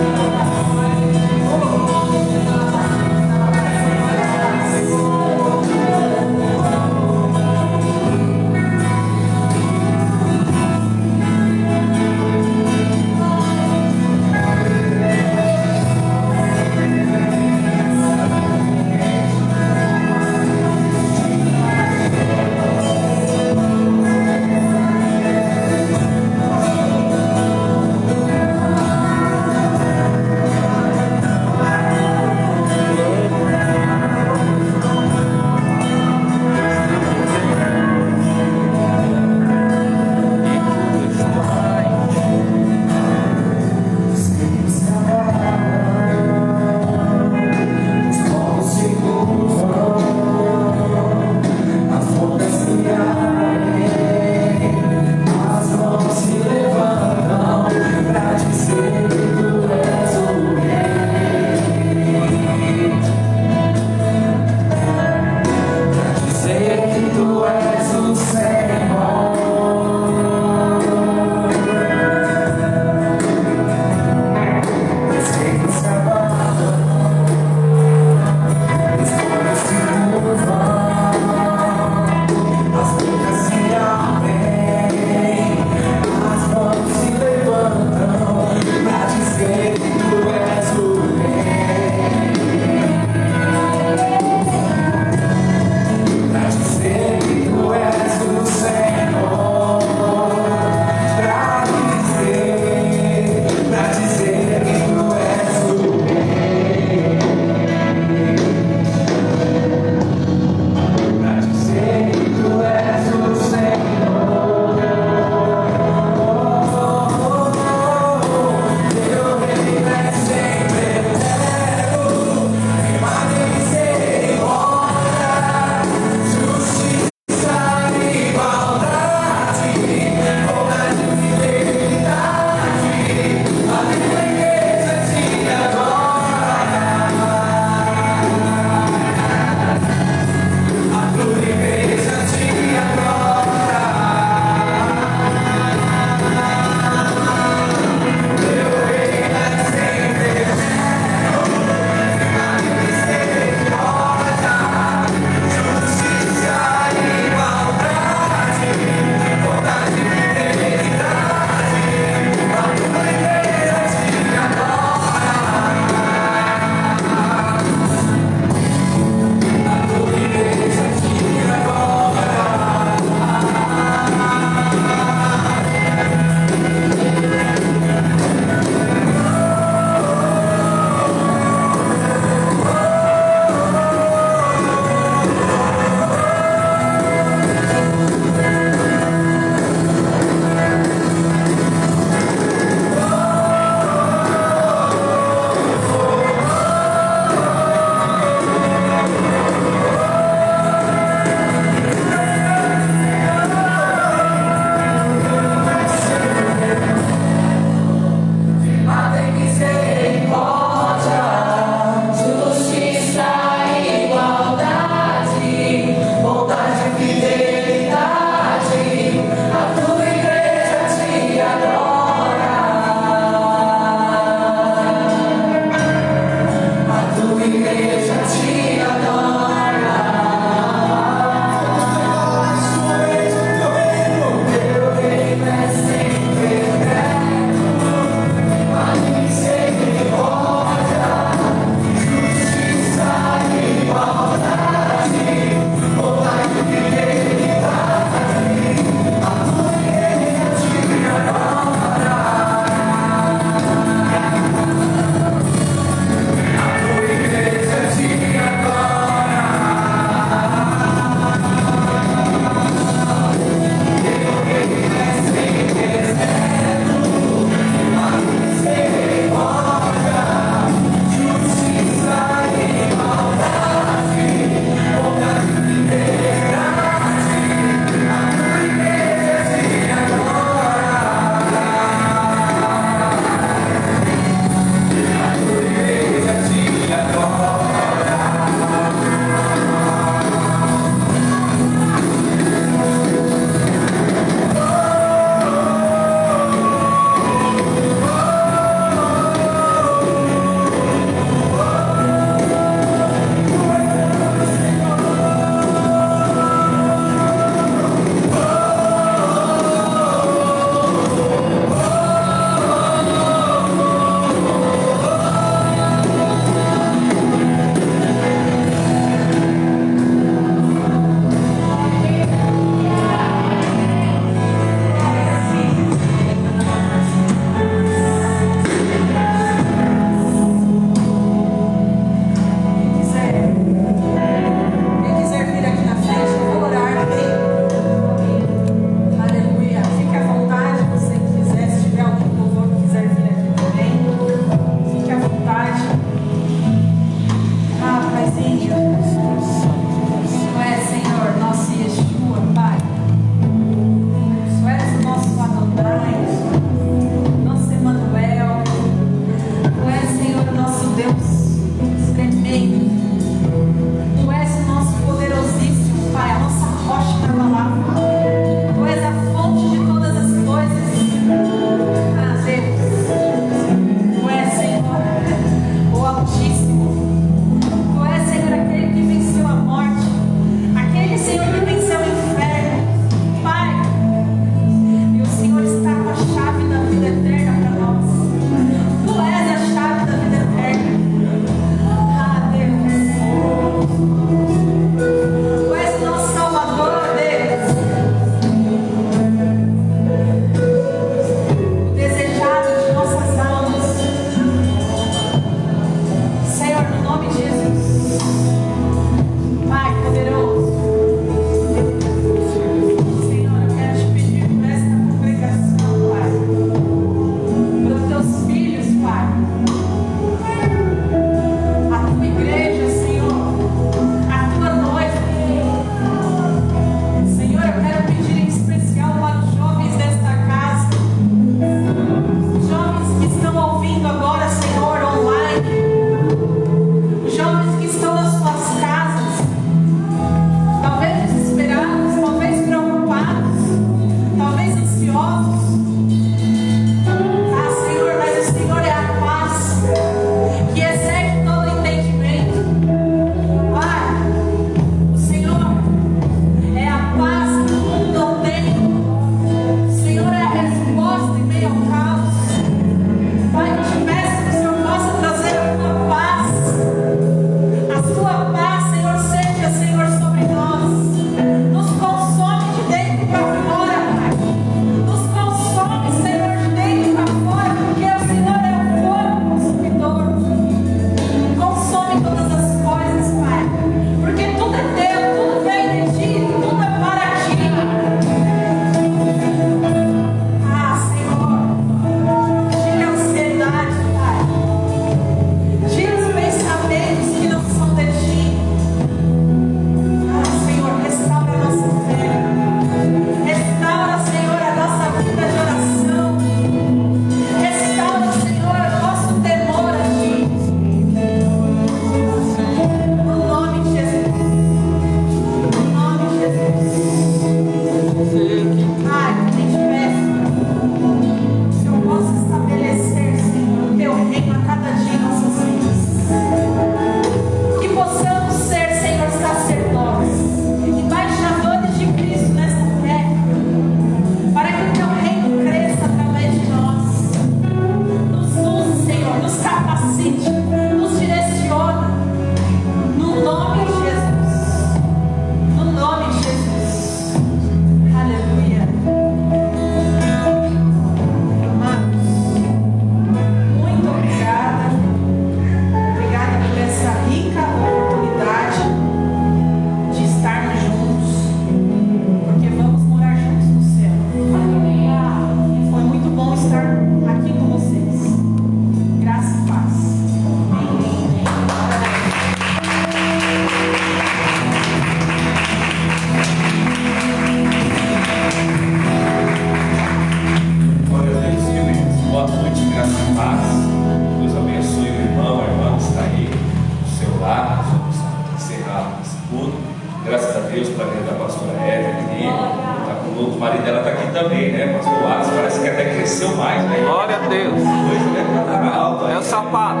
aqui também, né? Pastor Wallace parece que até cresceu mais, né? Glória a Deus. Hoje ele tá alto. É o sapato.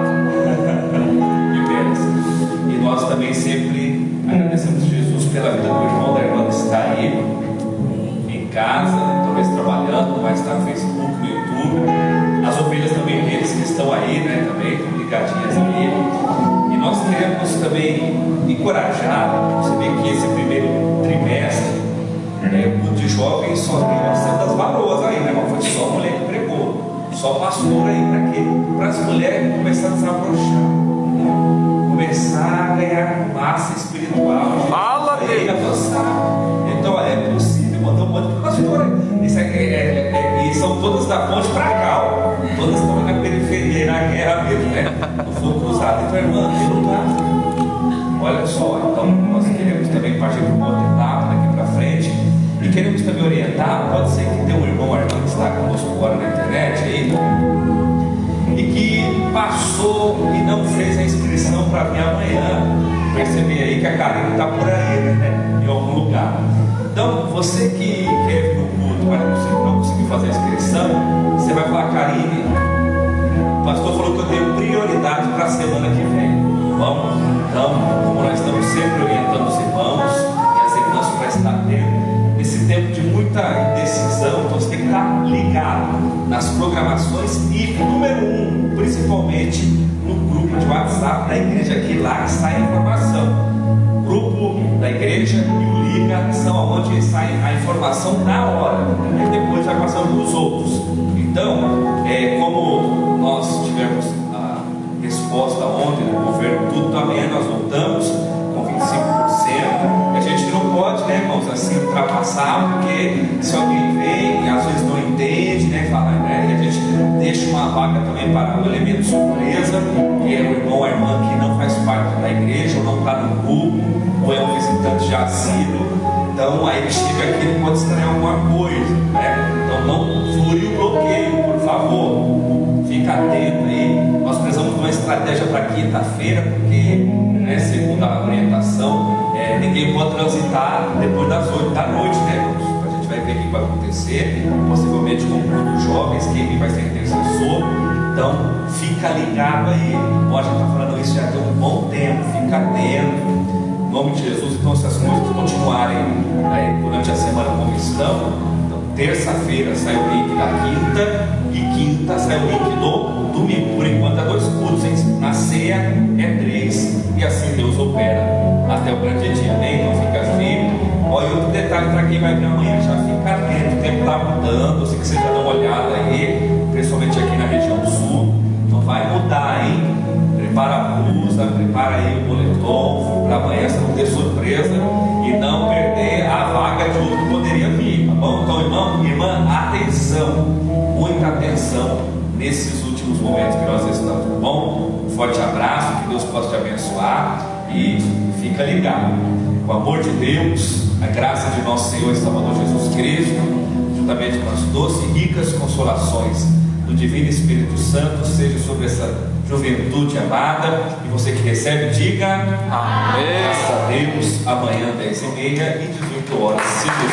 Que bênção. E nós também sempre agradecemos a Jesus pela vida do irmão, da irmã que está aí em casa, talvez trabalhando, mas está no Facebook, no YouTube. As ovelhas também deles que estão aí, né? Também estão ligadinhas aí. E nós queremos também encorajar. Você vê que esse primeiro trimestre, o grupo de jovens só tem noção das varoas aí, né, irmão? Foi só mulher que pregou, só pastor aí, para quê? Para as mulheres começarem a desabrochar, começar a ganhar massa espiritual. Fala, aí avançar. Então, é possível mandar um monte de pastor aí. Isso e são todas da ponte para cá, ó. Todas estão na periferia, na guerra mesmo, né? No fogo cruzado. Então, irmã, olha só, então nós queremos também partir para uma outra etapa daqui para frente. E queremos também orientar, pode ser que tenha um irmão ou irmã que está conosco agora na internet aí, e que passou e não fez a inscrição para vir amanhã. Percebi aí que a Karine está por aí, né? Em algum lugar. Então, você que quer vir no culto, mas não conseguiu fazer a inscrição, você vai falar: Karine, o pastor falou que eu tenho prioridade para a semana que vem. Vamos? Então, como nós estamos sempre orientando os irmãos e as irmãs para estar tendo nesse tempo de muita indecisão, então você tem que estar ligado nas programações e, número 1, principalmente no grupo de WhatsApp da igreja, que lá que sai a informação. O grupo da igreja e o Liga são onde sai a informação na hora, e depois vai passando para os outros. Então, como nós tivemos a resposta ontem do governo, tudo também, nós voltamos com 25%. A gente não pode, né, irmãos, assim ultrapassar, porque se alguém vem e às vezes não entende, né, fala, né, e a gente deixa uma vaga também para o elemento surpresa, que é o irmão ou a irmã que não faz parte da igreja, ou não está no grupo, ou é um visitante já assíduo. Então aí ele chega aqui e pode estranhar alguma coisa, né? Então não fure o bloqueio, por favor. Fica atento aí. Nós precisamos de uma estratégia para quinta-feira, porque, né, segundo a orientação, ninguém pode transitar depois das 8 da noite, né? A gente vai ver o que vai acontecer, possivelmente com um grupo de jovens, quem vai ser intercessor. Então fica ligado aí. Pode estar falando isso já tem um bom tempo, fica atento. Em nome de Jesus. Então, se as coisas continuarem durante a semana como estão, então, terça-feira sai o link da quinta e quinta sai o link do domingo. Por enquanto é 2 cultos, hein? Na ceia é 3 e assim Deus opera até o grande dia, amém? Então fica firme. Olha, outro detalhe para quem vai vir amanhã, já fica atento, o tempo está mudando, eu sei que você já dá uma olhada aí, principalmente aqui na região sul, então vai mudar, hein? Prepara a blusa, prepara aí o boletom, para amanhã você não ter surpresa e não perder a vaga de outro que poderia vir, tá bom? Então, irmão, irmã, atenção, muita atenção nesses últimos momentos que nós estamos, tá bom? Um forte abraço, que Deus possa te abençoar e fica ligado. Com o amor de Deus, a graça de nosso Senhor e Salvador Jesus Cristo, juntamente com as doces e ricas consolações do Divino Espírito Santo, seja sobre essa juventude amada. E você que recebe, diga amém. Graças a Deus. Amanhã 10h30 e 18 horas, se Deus